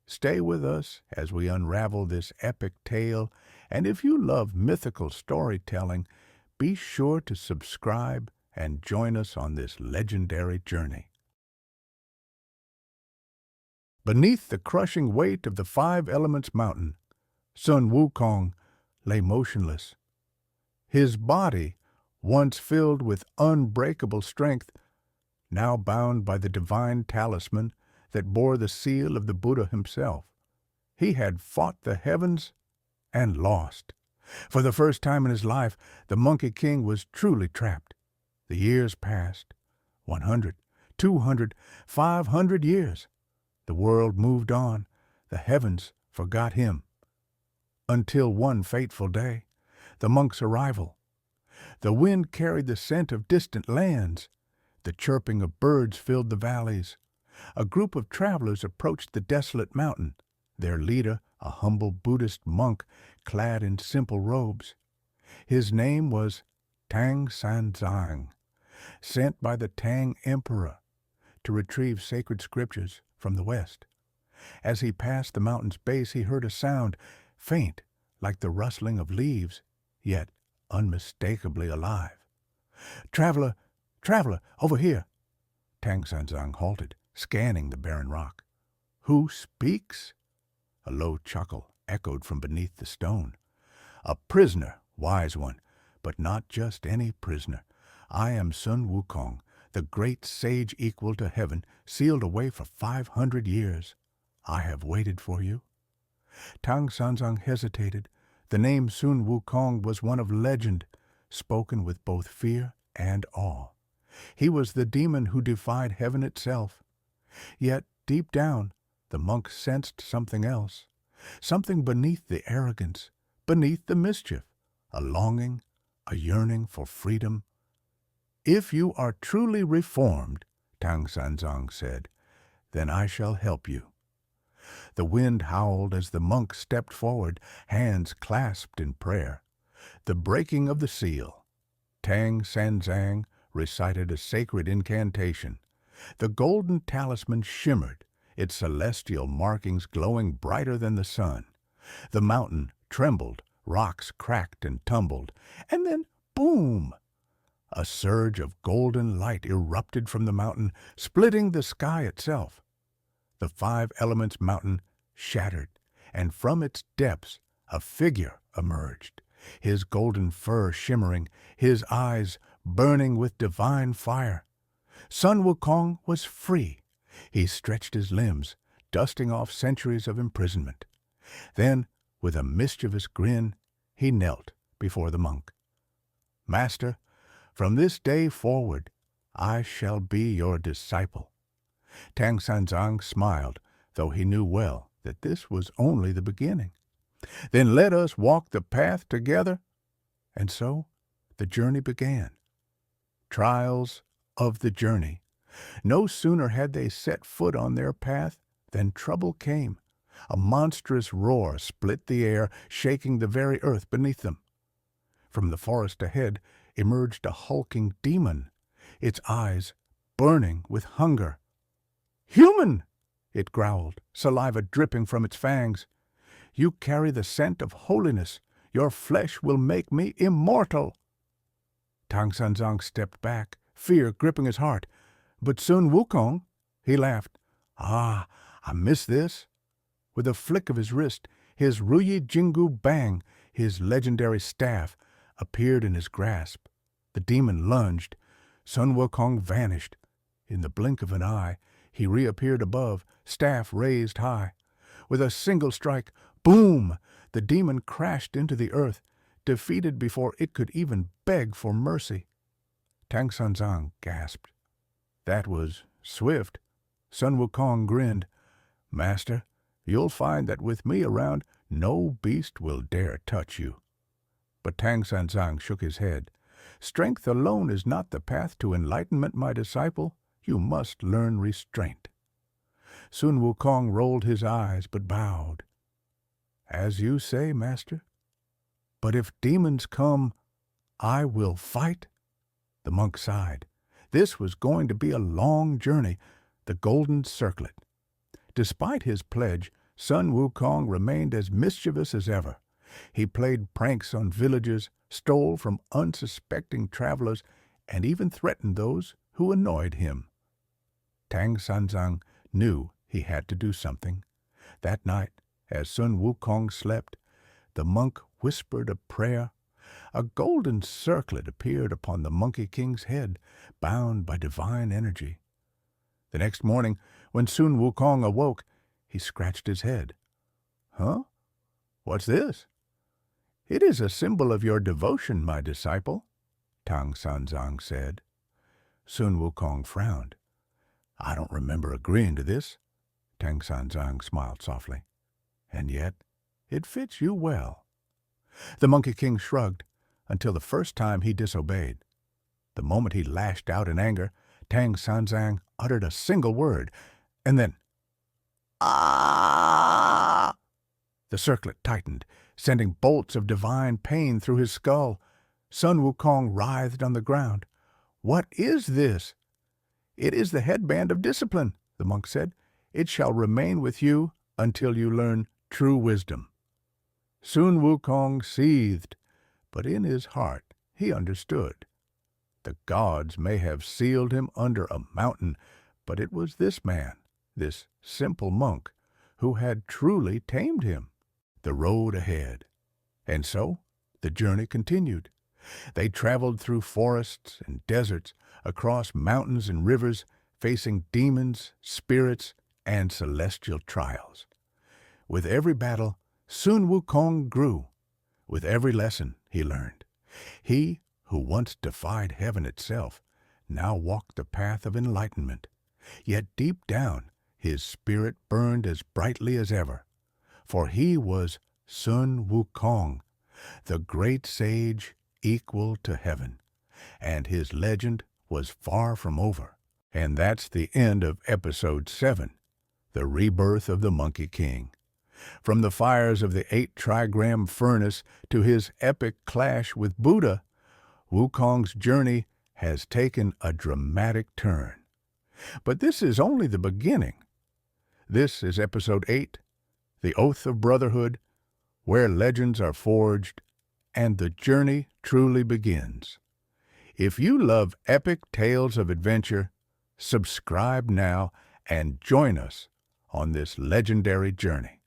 Stay with us as we unravel this epic tale, and if you love mythical storytelling, be sure to subscribe and join us on this legendary journey. Beneath the crushing weight of the 5 Elements mountain, Sun Wukong lay motionless. His body, once filled with unbreakable strength, now bound by the divine talisman that bore the seal of the Buddha himself. He had fought the heavens and lost. For the first time in his life, the Monkey King was truly trapped. The years passed. 100, 200, 500 years. The world moved on. The heavens forgot him. Until one fateful day, the monk's arrival. The wind carried the scent of distant lands. The chirping of birds filled the valleys. A group of travelers approached the desolate mountain, their leader a humble Buddhist monk clad in simple robes. His name was Tang Sanzang, sent by the Tang Emperor to retrieve sacred scriptures from the west. As he passed the mountain's base, he heard a sound, faint like the rustling of leaves, yet unmistakably alive. "Traveler, traveler, over here!" Tang Sanzang halted, scanning the barren rock. "Who speaks?" A low chuckle echoed from beneath the stone. "A prisoner, wise one, but not just any prisoner. I am Sun Wukong, the great sage equal to heaven, sealed away for 500 years. I have waited for you." Tang Sanzang hesitated. The name Sun Wukong was one of legend, spoken with both fear and awe. He was the demon who defied heaven itself. Yet, deep down, the monk sensed something else, something beneath the arrogance, beneath the mischief, a longing, a yearning for freedom. "If you are truly reformed," Tang Sanzang said, "then I shall help you." The wind howled as the monk stepped forward, hands clasped in prayer. The breaking of the seal. Tang Sanzang recited a sacred incantation. The golden talisman shimmered, its celestial markings glowing brighter than the sun. The mountain trembled, rocks cracked and tumbled, and then boom! A surge of golden light erupted from the mountain, splitting the sky itself. The 5 Elements mountain shattered, and from its depths a figure emerged, his golden fur shimmering, his eyes burning with divine fire. Sun Wukong was free. He stretched his limbs, dusting off centuries of imprisonment. Then, with a mischievous grin, he knelt before the monk. "Master, from this day forward, I shall be your disciple." Tang Sanzang smiled, though he knew well that this was only the beginning. "Then let us walk the path together." And so the journey began. Trials of the journey. No sooner had they set foot on their path than trouble came. A monstrous roar split the air, shaking the very earth beneath them. From the forest ahead emerged a hulking demon, its eyes burning with hunger. "Human!" it growled, saliva dripping from its fangs. "You carry the scent of holiness. Your flesh will make me immortal." Tang Sanzang stepped back, fear gripping his heart. "But Sun Wukong," he laughed. "Ah, I miss this." With a flick of his wrist, his Ruyi Jingu Bang, his legendary staff, appeared in his grasp. The demon lunged. Sun Wukong vanished. In the blink of an eye, he reappeared above, staff raised high. With a single strike, boom! The demon crashed into the earth, defeated before it could even beg for mercy. Tang Sanzang gasped. "That was swift." Sun Wukong grinned. "Master, you'll find that with me around, no beast will dare touch you." But Tang Sanzang shook his head. "Strength alone is not the path to enlightenment, my disciple. You must learn restraint." Sun Wukong rolled his eyes but bowed. "As you say, Master. But if demons come, I will fight." The monk sighed. This was going to be a long journey, the golden circlet. Despite his pledge, Sun Wukong remained as mischievous as ever. He played pranks on villagers, stole from unsuspecting travelers, and even threatened those who annoyed him. Tang Sanzang knew he had to do something. That night, as Sun Wukong slept, the monk whispered a prayer. A golden circlet appeared upon the Monkey King's head, bound by divine energy. The next morning, when Sun Wukong awoke, he scratched his head. "Huh? What's this?" "It is a symbol of your devotion, my disciple," Tang Sanzang said. Sun Wukong frowned. "I don't remember agreeing to this." Tang Sanzang smiled softly. "And yet, it fits you well." The Monkey King shrugged, until the first time he disobeyed. The moment he lashed out in anger, Tang Sanzang uttered a single word, and then, "Ah!" The circlet tightened, sending bolts of divine pain through his skull. Sun Wukong writhed on the ground. "What is this?" "It is the headband of discipline," the monk said. "It shall remain with you until you learn true wisdom." Sun Wukong seethed, but in his heart he understood. The gods may have sealed him under a mountain, but it was this man, this simple monk, who had truly tamed him. The road ahead. And so the journey continued. They traveled through forests and deserts, across mountains and rivers, facing demons, spirits, and celestial trials. With every battle, Sun Wukong grew. With every lesson he learned. He, who once defied heaven itself, now walked the path of enlightenment. Yet deep down, his spirit burned as brightly as ever. For he was Sun Wukong, the great sage equal to heaven. And his legend was far from over. And that's the end of Episode 7, The Rebirth of the Monkey King. From the fires of the 8-trigram furnace to his epic clash with Buddha, Wukong's journey has taken a dramatic turn. But this is only the beginning. This is Episode 8, The Oath of Brotherhood, where legends are forged and the journey truly begins. If you love epic tales of adventure, subscribe now and join us on this legendary journey.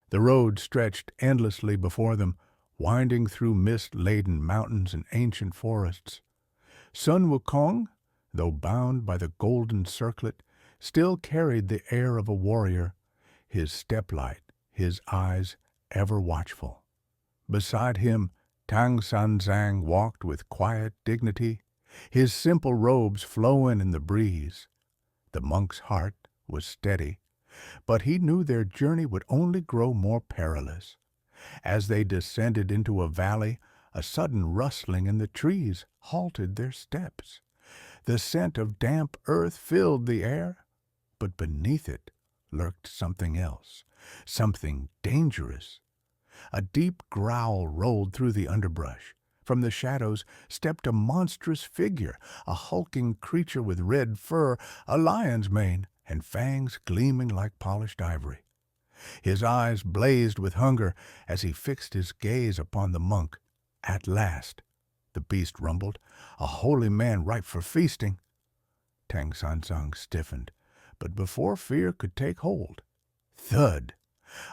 The road stretched endlessly before them, winding through mist-laden mountains and ancient forests. Sun Wukong, though bound by the golden circlet, still carried the air of a warrior, his step light, his eyes ever watchful. Beside him, Tang Sanzang walked with quiet dignity, his simple robes flowing in the breeze. The monk's heart was steady, but he knew their journey would only grow more perilous. As they descended into a valley, a sudden rustling in the trees halted their steps. The scent of damp earth filled the air, but beneath it lurked something else, something dangerous. A deep growl rolled through the underbrush. From the shadows stepped a monstrous figure, a hulking creature with red fur, a lion's mane, and fangs gleaming like polished ivory. His eyes blazed with hunger as he fixed his gaze upon the monk. At last, the beast rumbled, a holy man ripe for feasting. Tang Sanzang stiffened, but before fear could take hold, thud!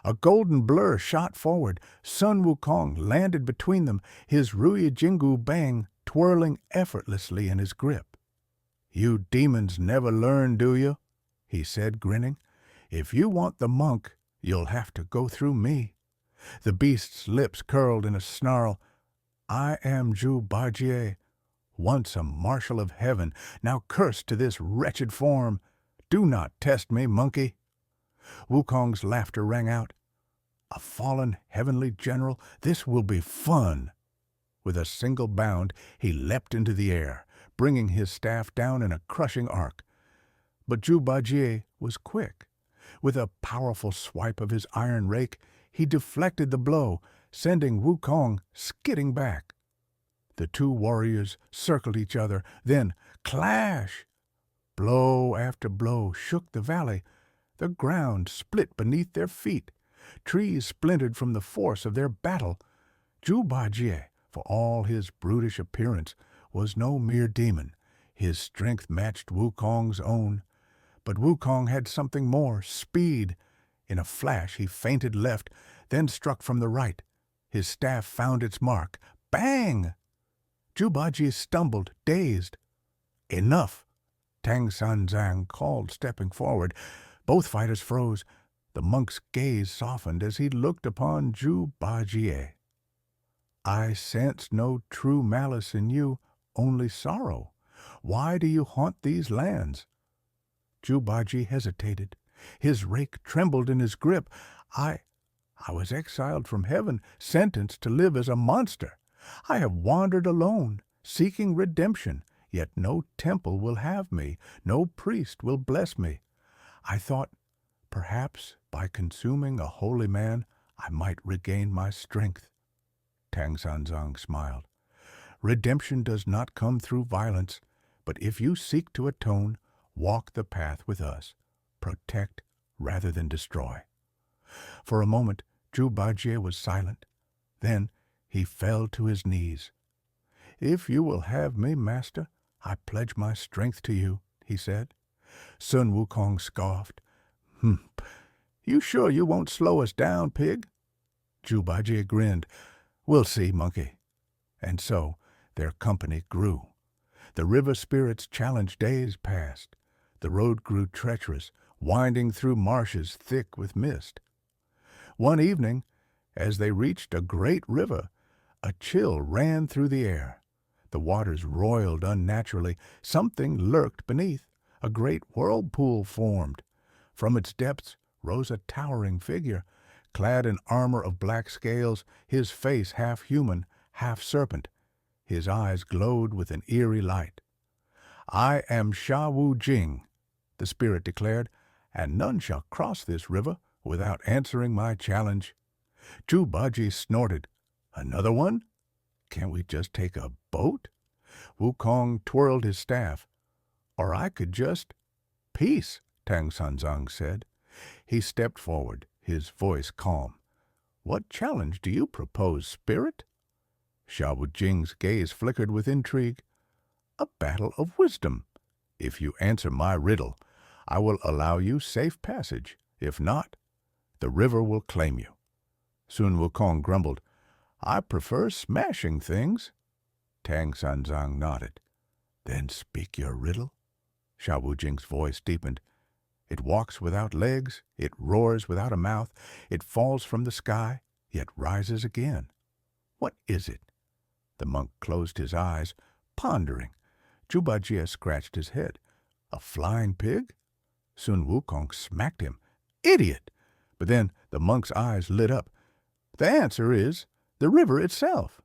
A golden blur shot forward. Sun Wukong landed between them, his Ruyi Jingu bang twirling effortlessly in his grip. "You demons never learn, do you?" he said, grinning. "If you want the monk, you'll have to go through me." The beast's lips curled in a snarl. "I am Zhu Bajie, once a marshal of heaven, now cursed to this wretched form. Do not test me, monkey." Wukong's laughter rang out. "A fallen heavenly general? This will be fun." With a single bound, he leapt into the air, bringing his staff down in a crushing arc. But Zhu Bajie was quick. With a powerful swipe of his iron rake, he deflected the blow, sending Wukong skidding back. The two warriors circled each other, then clash! Blow after blow shook the valley. The ground split beneath their feet. Trees splintered from the force of their battle. Zhu Bajie, for all his brutish appearance, was no mere demon. His strength matched Wukong's own. But Wukong had something more, speed. In a flash he feinted left, then struck from the right. His staff found its mark. Bang! Zhu Bajie stumbled, dazed. "Enough!" Tang Sanzang called, stepping forward. Both fighters froze. The monk's gaze softened as he looked upon Zhu Bajie. "I sense no true malice in you, only sorrow. Why do you haunt these lands?" Zhu Bajie hesitated. His rake trembled in his grip. I was exiled from heaven, sentenced to live as a monster. I have wandered alone, seeking redemption, yet no temple will have me, no priest will bless me. I thought, perhaps by consuming a holy man, I might regain my strength." Tang Sanzang smiled. "Redemption does not come through violence, but if you seek to atone, walk the path with us. Protect rather than destroy." For a moment, Zhu Bajie was silent. Then he fell to his knees. "If you will have me, master, I pledge my strength to you," he said. Sun Wukong scoffed. You sure you won't slow us down, pig?" Zhu Bajie grinned. "We'll see, monkey." And so their company grew. The river spirits' challenge days passed. The road grew treacherous, winding through marshes thick with mist. One evening, as they reached a great river, a chill ran through the air. The waters roiled unnaturally. Something lurked beneath. A great whirlpool formed. From its depths rose a towering figure, clad in armor of black scales, his face half human, half serpent. His eyes glowed with an eerie light. "I am Sha Wujing," the spirit declared, "and none shall cross this river without answering my challenge." Zhu Bajie snorted. "Another one? Can't we just take a boat?" Wukong twirled his staff. "Or I could just—" "Peace," Tang Sanzang said. He stepped forward, his voice calm. "What challenge do you propose, spirit?" Sha Wujing's gaze flickered with intrigue. "A battle of wisdom. If you answer my riddle, I will allow you safe passage. If not, the river will claim you." Sun Wukong grumbled. "I prefer smashing things." Tang Sanzang nodded. "Then speak your riddle." Sha Wujing's voice deepened. "It walks without legs, it roars without a mouth, it falls from the sky, yet rises again. What is it?" The monk closed his eyes, pondering. Zhu Bajie scratched his head. "A flying pig?" Sun Wukong smacked him. "Idiot!" But then the monk's eyes lit up. "The answer is the river itself."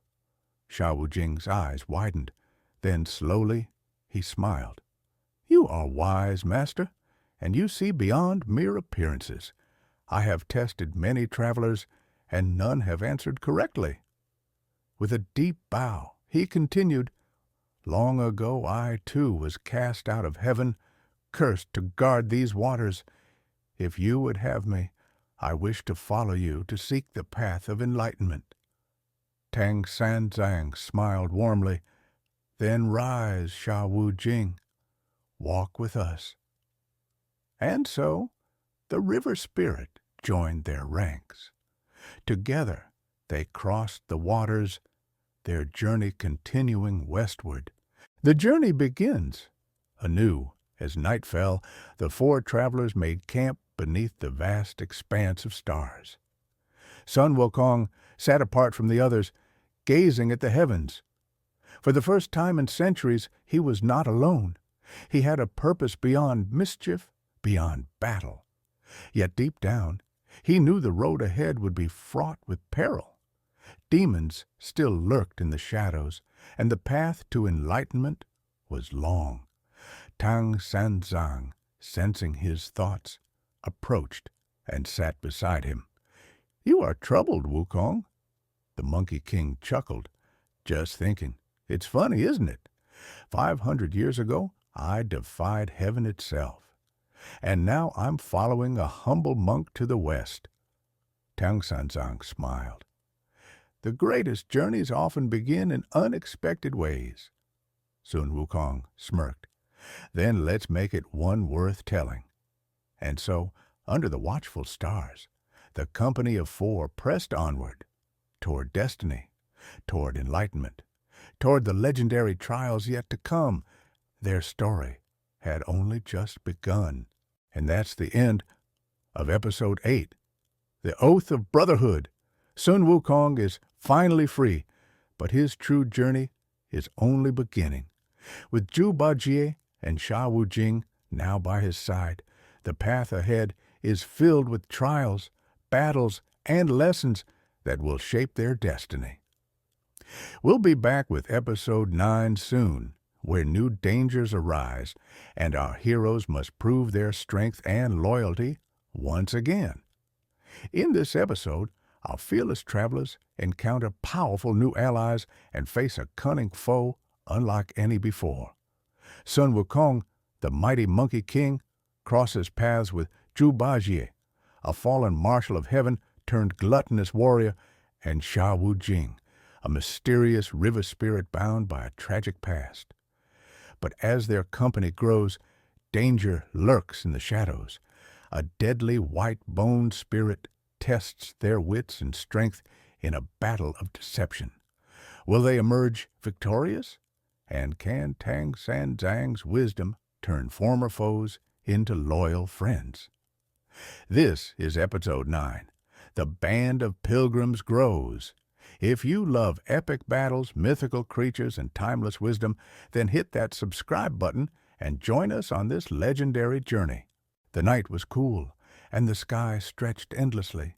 Sha Wujing's eyes widened. Then slowly he smiled. "You are wise, master, and you see beyond mere appearances. I have tested many travelers, and none have answered correctly." With a deep bow, he continued, "Long ago I, too, was cast out of heaven, cursed to guard these waters. If you would have me, I wish to follow you to seek the path of enlightenment." Tang Sanzang smiled warmly. "Then rise, Sha Wujing. Walk with us." And so the river spirit joined their ranks. Together they crossed the waters, their journey continuing westward. The journey begins anew. As night fell, the four travelers made camp beneath the vast expanse of stars. Sun Wukong sat apart from the others, gazing at the heavens. For the first time in centuries, he was not alone. He had a purpose beyond mischief, beyond battle. Yet deep down, he knew the road ahead would be fraught with peril. Demons still lurked in the shadows, and the path to enlightenment was long. Tang Sanzang, sensing his thoughts, approached and sat beside him. "You are troubled, Wukong." The Monkey King chuckled. "Just thinking. It's funny, isn't it? 500 years ago, I defied heaven itself. And now I'm following a humble monk to the west." Tang Sanzang smiled. "The greatest journeys often begin in unexpected ways." Sun Wukong smirked. "Then let's make it one worth telling." And so, under the watchful stars, the company of four pressed onward, toward destiny, toward enlightenment, toward the legendary trials yet to come. Their story had only just begun. And that's the end of Episode 8, The Oath of Brotherhood. Sun Wukong is finally free, but his true journey is only beginning. With Zhu Bajie and Sha Wujing now by his side, the path ahead is filled with trials, battles, and lessons that will shape their destiny. We'll be back with Episode 9 soon, where new dangers arise, and our heroes must prove their strength and loyalty once again. In this episode, our fearless travelers encounter powerful new allies and face a cunning foe unlike any before. Sun Wukong, the mighty Monkey King, crosses paths with Zhu Bajie, a fallen marshal of heaven turned gluttonous warrior, and Sha Wujing, a mysterious river spirit bound by a tragic past. But as their company grows, danger lurks in the shadows. A deadly white-boned spirit tests their wits and strength in a battle of deception. Will they emerge victorious? And can Tang Sanzang's wisdom turn former foes into loyal friends? This is Episode 9. The Band of Pilgrims Grows. If you love epic battles, mythical creatures, and timeless wisdom, then hit that subscribe button and join us on this legendary journey. The night was cool, and the sky stretched endlessly,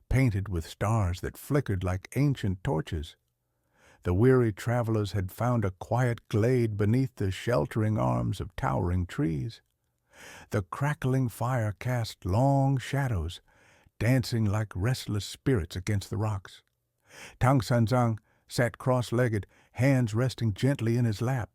painted with stars that flickered like ancient torches. The weary travelers had found a quiet glade beneath the sheltering arms of towering trees. The crackling fire cast long shadows, dancing like restless spirits against the rocks. Tang Sanzang sat cross-legged, hands resting gently in his lap.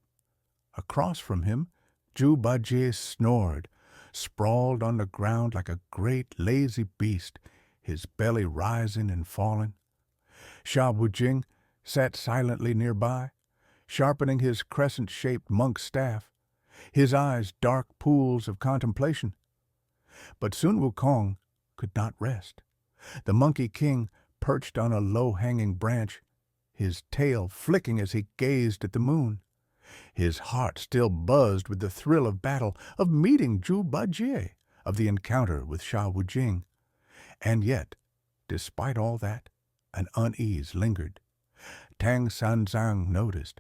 Across from him, Zhu Bajie snored, sprawled on the ground like a great lazy beast, his belly rising and falling. Sha Wujing sat silently nearby, sharpening his crescent-shaped monk's staff, his eyes dark pools of contemplation. But Sun Wukong could not rest. The Monkey King perched on a low-hanging branch, his tail flicking as he gazed at the moon. His heart still buzzed with the thrill of battle, of meeting Zhu Bajie, of the encounter with Sha Wujing. And yet, despite all that, an unease lingered. Tang Sanzang noticed.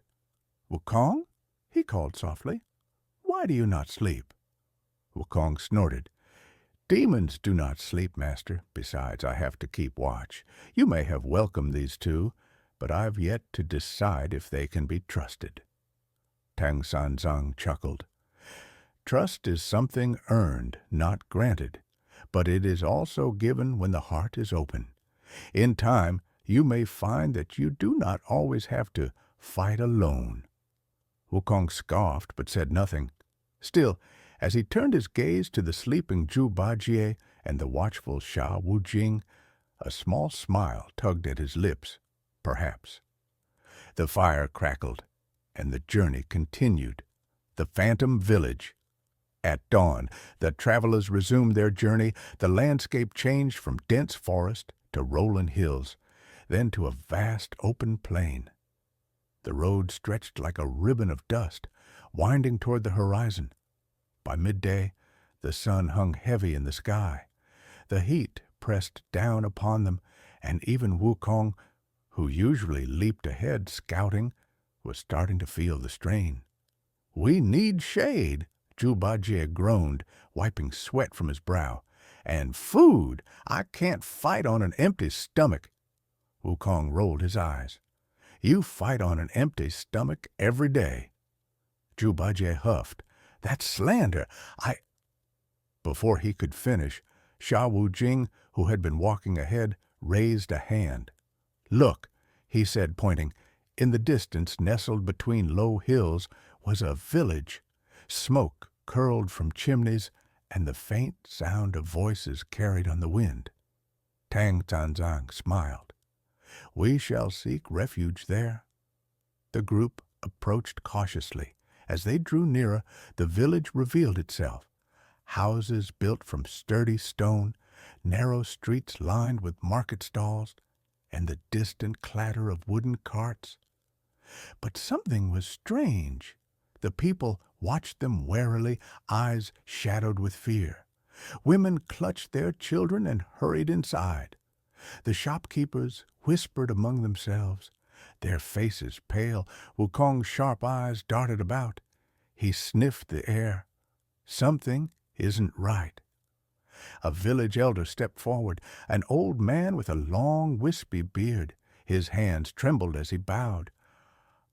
"Wukong?" he called softly. "Why do you not sleep?" Wukong snorted. "Demons do not sleep, master. Besides, I have to keep watch. You may have welcomed these two, but I've yet to decide if they can be trusted." Tang Sanzang chuckled. "Trust is something earned, not granted, but it is also given when the heart is open. In time, you may find that you do not always have to fight alone." Wukong scoffed but said nothing. Still, As he turned his gaze to the sleeping Zhu Bajie and the watchful Sha Wujing, a small smile tugged at his lips, perhaps. The fire crackled, and the journey continued. The phantom village. At dawn, the travelers resumed their journey. The landscape changed from dense forest to rolling hills, then to a vast open plain. The road stretched like a ribbon of dust, winding toward the horizon. By midday, the sun hung heavy in the sky. The heat pressed down upon them, and even Wukong, who usually leaped ahead scouting, was starting to feel the strain. "We need shade," Zhu Bajie groaned, wiping sweat from his brow. "And food! I can't fight on an empty stomach." Wukong rolled his eyes. "You fight on an empty stomach every day." Zhu Bajie huffed. "That's slander. Before he could finish, Sha Wujing, who had been walking ahead, raised a hand. "Look," he said, pointing. In the distance, nestled between low hills, was a village. Smoke curled from chimneys, and the faint sound of voices carried on the wind. Tang Sanzang smiled. "We shall seek refuge there." The group approached cautiously. As they drew nearer, the village revealed itself. Houses built from sturdy stone, narrow streets lined with market stalls, and the distant clatter of wooden carts. But something was strange. The people watched them warily, eyes shadowed with fear. Women clutched their children and hurried inside. The shopkeepers whispered among themselves, their faces pale. Wukong's sharp eyes darted about. He sniffed the air. Something isn't right. A village elder stepped forward, an old man with a long, wispy beard. His hands trembled as he bowed.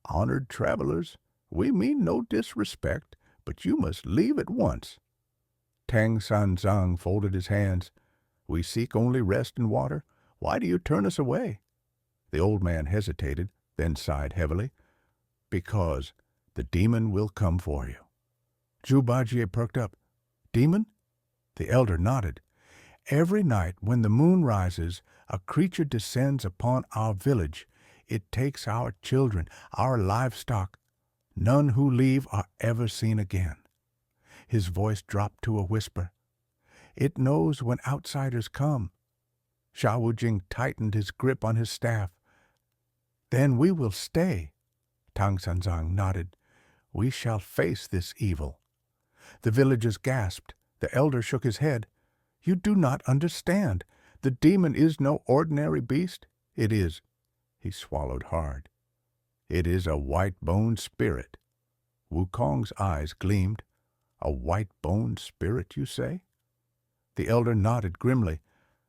"Honored travelers, we mean no disrespect, but you must leave at once." Tang Sanzang folded his hands. "We seek only rest and water. Why do you turn us away?" The old man hesitated, then sighed heavily. "Because the demon will come for you." Zhu Bajie perked up. "Demon?" The elder nodded. "Every night when the moon rises, a creature descends upon our village. It takes our children, our livestock. None who leave are ever seen again." His voice dropped to a whisper. "It knows when outsiders come." Sha Wujing tightened his grip on his staff. "Then we will stay." Tang Sanzang nodded. "We shall face this evil." The villagers gasped. The elder shook his head. "You do not understand. The demon is no ordinary beast. It is—" He swallowed hard. "It is a white-boned spirit." Wukong's eyes gleamed. "A white-boned spirit, you say?" The elder nodded grimly.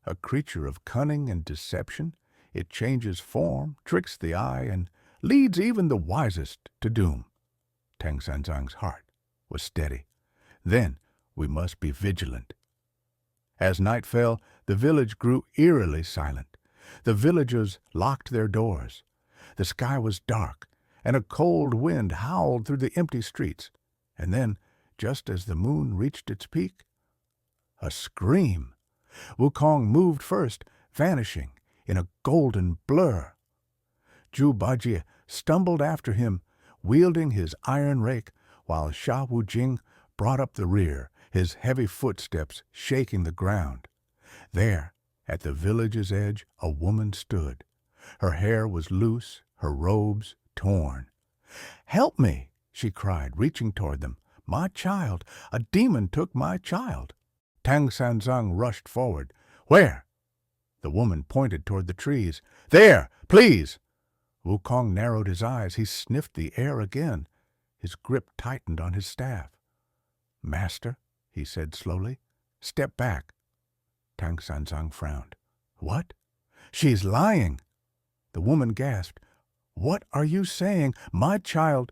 "A creature of cunning and deception. It changes form, tricks the eye, and leads even the wisest to doom." Tang Sanzang's heart was steady. "Then we must be vigilant." As night fell, the village grew eerily silent. The villagers locked their doors. The sky was dark, and a cold wind howled through the empty streets. And then, just as the moon reached its peak, a scream. Wukong moved first, vanishing in a golden blur. Zhu Bajie stumbled after him, wielding his iron rake, while Sha Wujing brought up the rear, his heavy footsteps shaking the ground. There, at the village's edge, a woman stood. Her hair was loose, her robes torn. "Help me!" she cried, reaching toward them. "My child! A demon took my child!" Tang Sanzang rushed forward. "Where?" The woman pointed toward the trees. "There! Please!" Wukong narrowed his eyes. He sniffed the air again. His grip tightened on his staff. "Master," he said slowly, "step back." Tang Sanzang frowned. "What? She's lying!" The woman gasped. "What are you saying? My child—"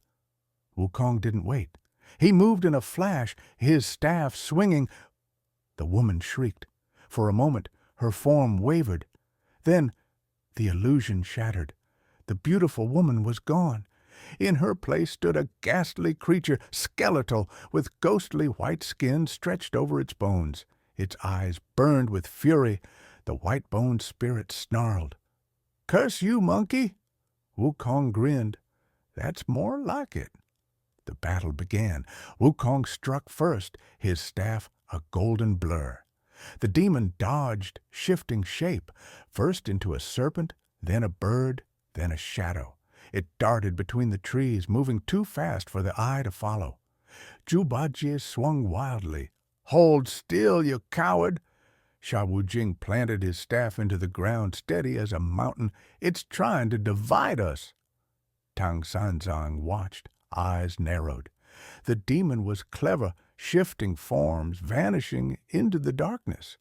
Wukong didn't wait. He moved in a flash, his staff swinging. The woman shrieked. For a moment, her form wavered. Then the illusion shattered. The beautiful woman was gone. In her place stood a ghastly creature, skeletal, with ghostly white skin stretched over its bones. Its eyes burned with fury. The white-boned spirit snarled. "Curse you, monkey!" Wukong grinned. "That's more like it." The battle began. Wukong struck first, his staff a golden blur. The demon dodged, shifting shape, first into a serpent, then a bird, then a shadow. It darted between the trees, moving too fast for the eye to follow. Zhu Bajie swung wildly. "Hold still, you coward!" Sha Wujing planted his staff into the ground, steady as a mountain. "It's trying to divide us." Tang Sanzang watched, eyes narrowed. The demon was clever, shifting forms, vanishing into the darkness.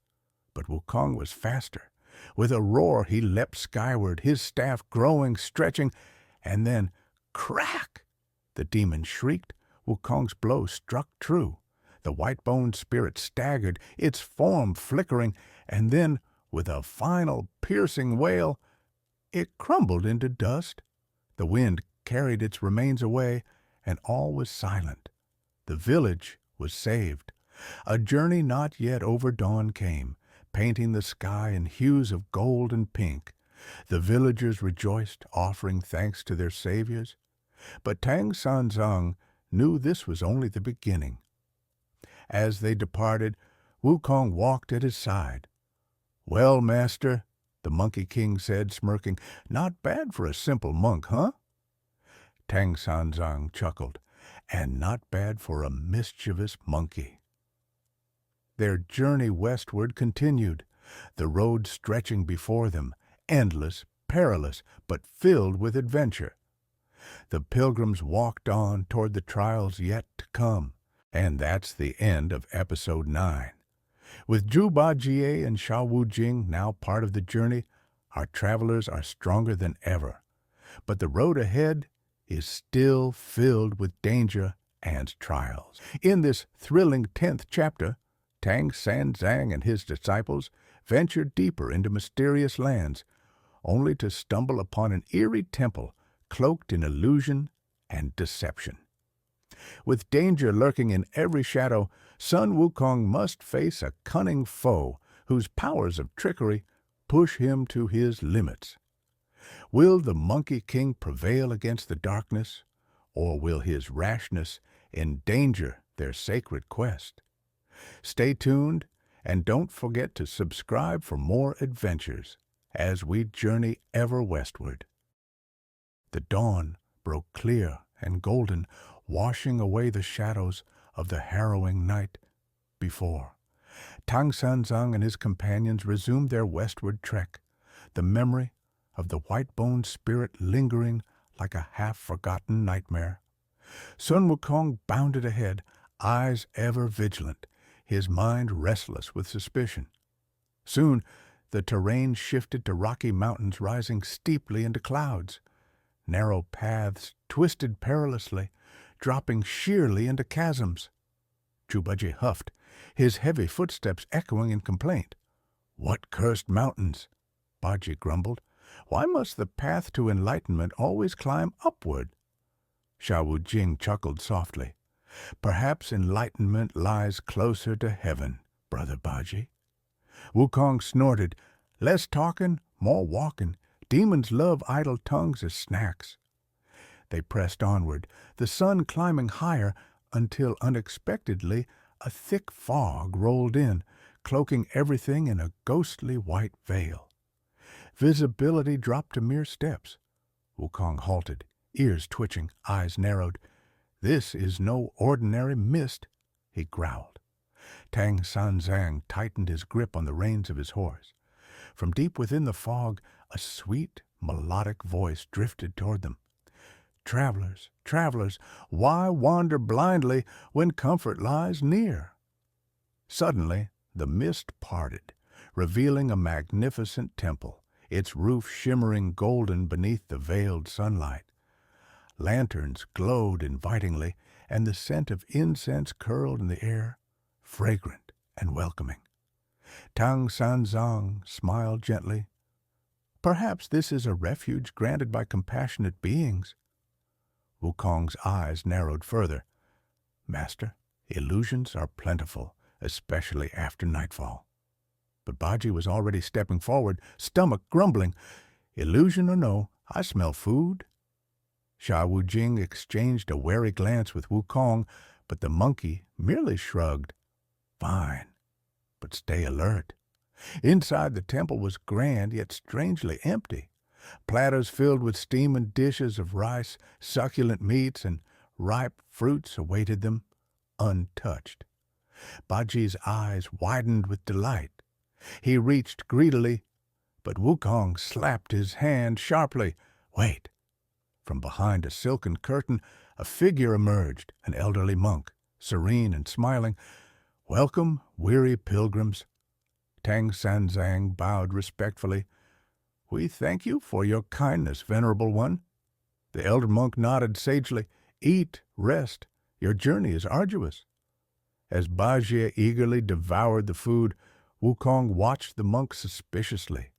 But Wukong was faster. With a roar he leapt skyward, his staff growing, stretching, and then crack! The demon shrieked. Wukong's blow struck true. The white-boned spirit staggered, its form flickering, and then, with a final piercing wail, it crumbled into dust. The wind carried its remains away, and all was silent. The village was saved. A journey not yet over dawn came, painting the sky in hues of gold and pink. The villagers rejoiced, offering thanks to their saviors. But Tang Sanzang knew this was only the beginning. As they departed, Wukong walked at his side. "Well, master," the Monkey King said, smirking, "not bad for a simple monk, huh?" Tang Sanzang chuckled, "And not bad for a mischievous monkey." Their journey westward continued, the road stretching before them, endless, perilous, but filled with adventure. The pilgrims walked on toward the trials yet to come, and that's the end of episode 9. With Zhu Bajie and Sha Wujing now part of the journey, our travelers are stronger than ever. But the road ahead is still filled with danger and trials. In this thrilling 10th chapter, Tang Sanzang and his disciples venture deeper into mysterious lands, only to stumble upon an eerie temple cloaked in illusion and deception. With danger lurking in every shadow, Sun Wukong must face a cunning foe whose powers of trickery push him to his limits. Will the Monkey King prevail against the darkness, or will his rashness endanger their sacred quest? Stay tuned, and don't forget to subscribe for more adventures as we journey ever westward. The dawn broke clear and golden, washing away the shadows of the harrowing night before. Tang Sanzang and his companions resumed their westward trek, the memory of the white-boned spirit lingering like a half-forgotten nightmare. Sun Wukong bounded ahead, eyes ever vigilant, his mind restless with suspicion. Soon, the terrain shifted to rocky mountains rising steeply into clouds. Narrow paths twisted perilously, dropping sheerly into chasms. Zhu Bajie huffed, his heavy footsteps echoing in complaint. "What cursed mountains!" Bajie grumbled. "Why must the path to enlightenment always climb upward?" Sha Wujing chuckled softly. "Perhaps enlightenment lies closer to heaven, Brother Bajie." Wukong snorted. "Less talking, more walking. Demons love idle tongues as snacks." They pressed onward, the sun climbing higher until unexpectedly a thick fog rolled in, cloaking everything in a ghostly white veil. Visibility dropped to mere steps. Wukong halted, ears twitching, eyes narrowed. "This is no ordinary mist," he growled. Tang Sanzang tightened his grip on the reins of his horse. From deep within the fog, a sweet, melodic voice drifted toward them. "Travelers, travelers, why wander blindly when comfort lies near?" Suddenly, the mist parted, revealing a magnificent temple, its roof shimmering golden beneath the veiled sunlight. Lanterns glowed invitingly, and the scent of incense curled in the air, fragrant and welcoming. Tang Sanzang smiled gently. "Perhaps this is a refuge granted by compassionate beings." Wukong's eyes narrowed further. Master, illusions are plentiful, especially after nightfall. But Bajie was already stepping forward, stomach grumbling. Illusion or no, I smell food. Sha Wujing exchanged a wary glance with Wukong, but the monkey merely shrugged. Fine, but stay alert. Inside the temple was grand, yet strangely empty. Platters filled with steaming dishes of rice, succulent meats, and ripe fruits awaited them, untouched. Bajie's eyes widened with delight. He reached greedily, but Wukong slapped his hand sharply. Wait! From behind a silken curtain, a figure emerged, an elderly monk, serene and smiling. Welcome, weary pilgrims. Tang Sanzang bowed respectfully. We thank you for your kindness, venerable one. The elder monk nodded sagely. Eat, rest. Your journey is arduous. As Bajie eagerly devoured the food, Wukong watched the monk suspiciously.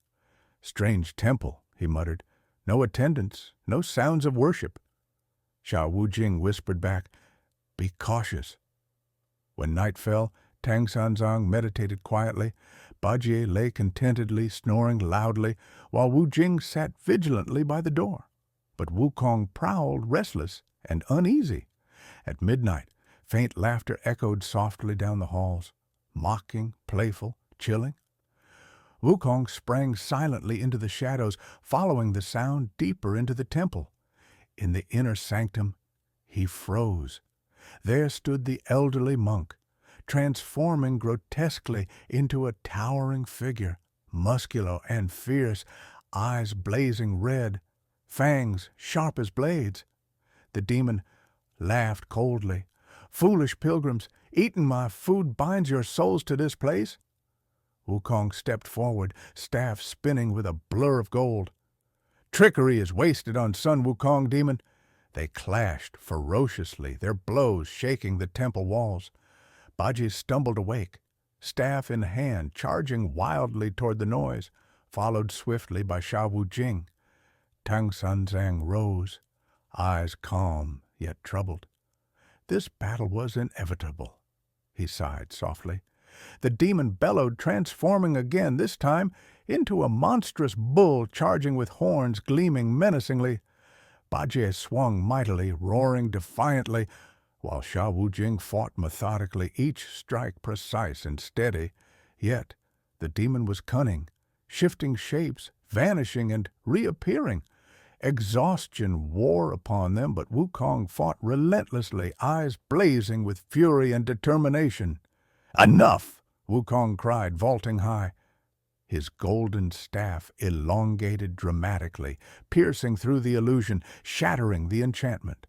Strange temple, he muttered. No attendants, no sounds of worship. Sha Wujing whispered back, Be cautious. When night fell, Tang Sanzang meditated quietly. Bajie lay contentedly, snoring loudly, while Wujing sat vigilantly by the door. But Wukong prowled, restless and uneasy. At midnight, faint laughter echoed softly down the halls, mocking, playful, chilling. Wukong sprang silently into the shadows, following the sound deeper into the temple. In the inner sanctum, he froze. There stood the elderly monk, transforming grotesquely into a towering figure, muscular and fierce, eyes blazing red, fangs sharp as blades. The demon laughed coldly. Foolish pilgrims, eating my food binds your souls to this place. Wukong stepped forward, staff spinning with a blur of gold. Trickery is wasted on Sun Wukong, demon. They clashed ferociously, their blows shaking the temple walls. Bajie stumbled awake, staff in hand, charging wildly toward the noise, followed swiftly by Sha Wujing. Tang Sanzang rose, eyes calm yet troubled. This battle was inevitable, he sighed softly. The demon bellowed, transforming again, this time into a monstrous bull charging with horns gleaming menacingly. Bajie swung mightily, roaring defiantly, while Sha Wujing fought methodically, each strike precise and steady. Yet the demon was cunning, shifting shapes, vanishing and reappearing. Exhaustion wore upon them, but Wukong fought relentlessly, eyes blazing with fury and determination. Enough! Wukong cried, vaulting high. His golden staff elongated dramatically, piercing through the illusion, shattering the enchantment.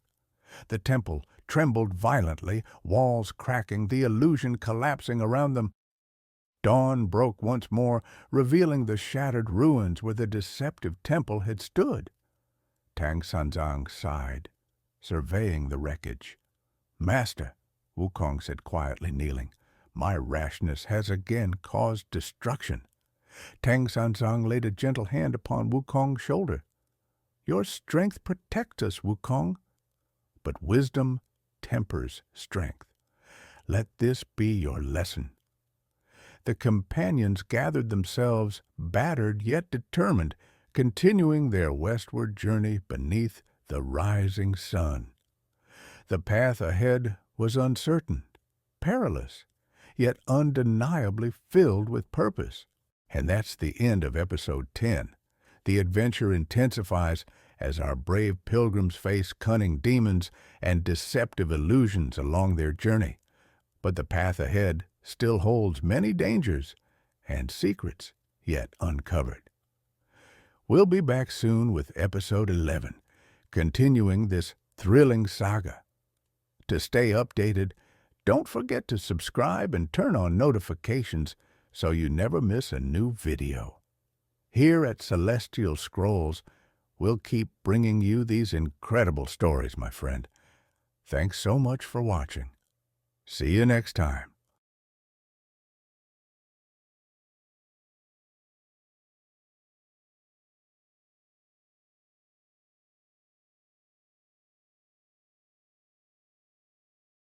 The temple trembled violently, walls cracking, the illusion collapsing around them. Dawn broke once more, revealing the shattered ruins where the deceptive temple had stood. Tang Sanzang sighed, surveying the wreckage. Master, Wukong said quietly, kneeling, my rashness has again caused destruction. Tang Sanzang laid a gentle hand upon Wukong's shoulder. Your strength protects us, Wukong, but wisdom tempers strength. Let this be your lesson. The companions gathered themselves, battered yet determined, continuing their westward journey beneath the rising sun. The path ahead was uncertain, perilous, yet undeniably filled with purpose. And that's the end of episode 10. The adventure intensifies as our brave pilgrims face cunning demons and deceptive illusions along their journey. But the path ahead still holds many dangers and secrets yet uncovered. We'll be back soon with episode 11, continuing this thrilling saga. To stay updated, don't forget to subscribe and turn on notifications so you never miss a new video. Here at Celestial Scrolls, we'll keep bringing you these incredible stories, my friend. Thanks so much for watching. See you next time.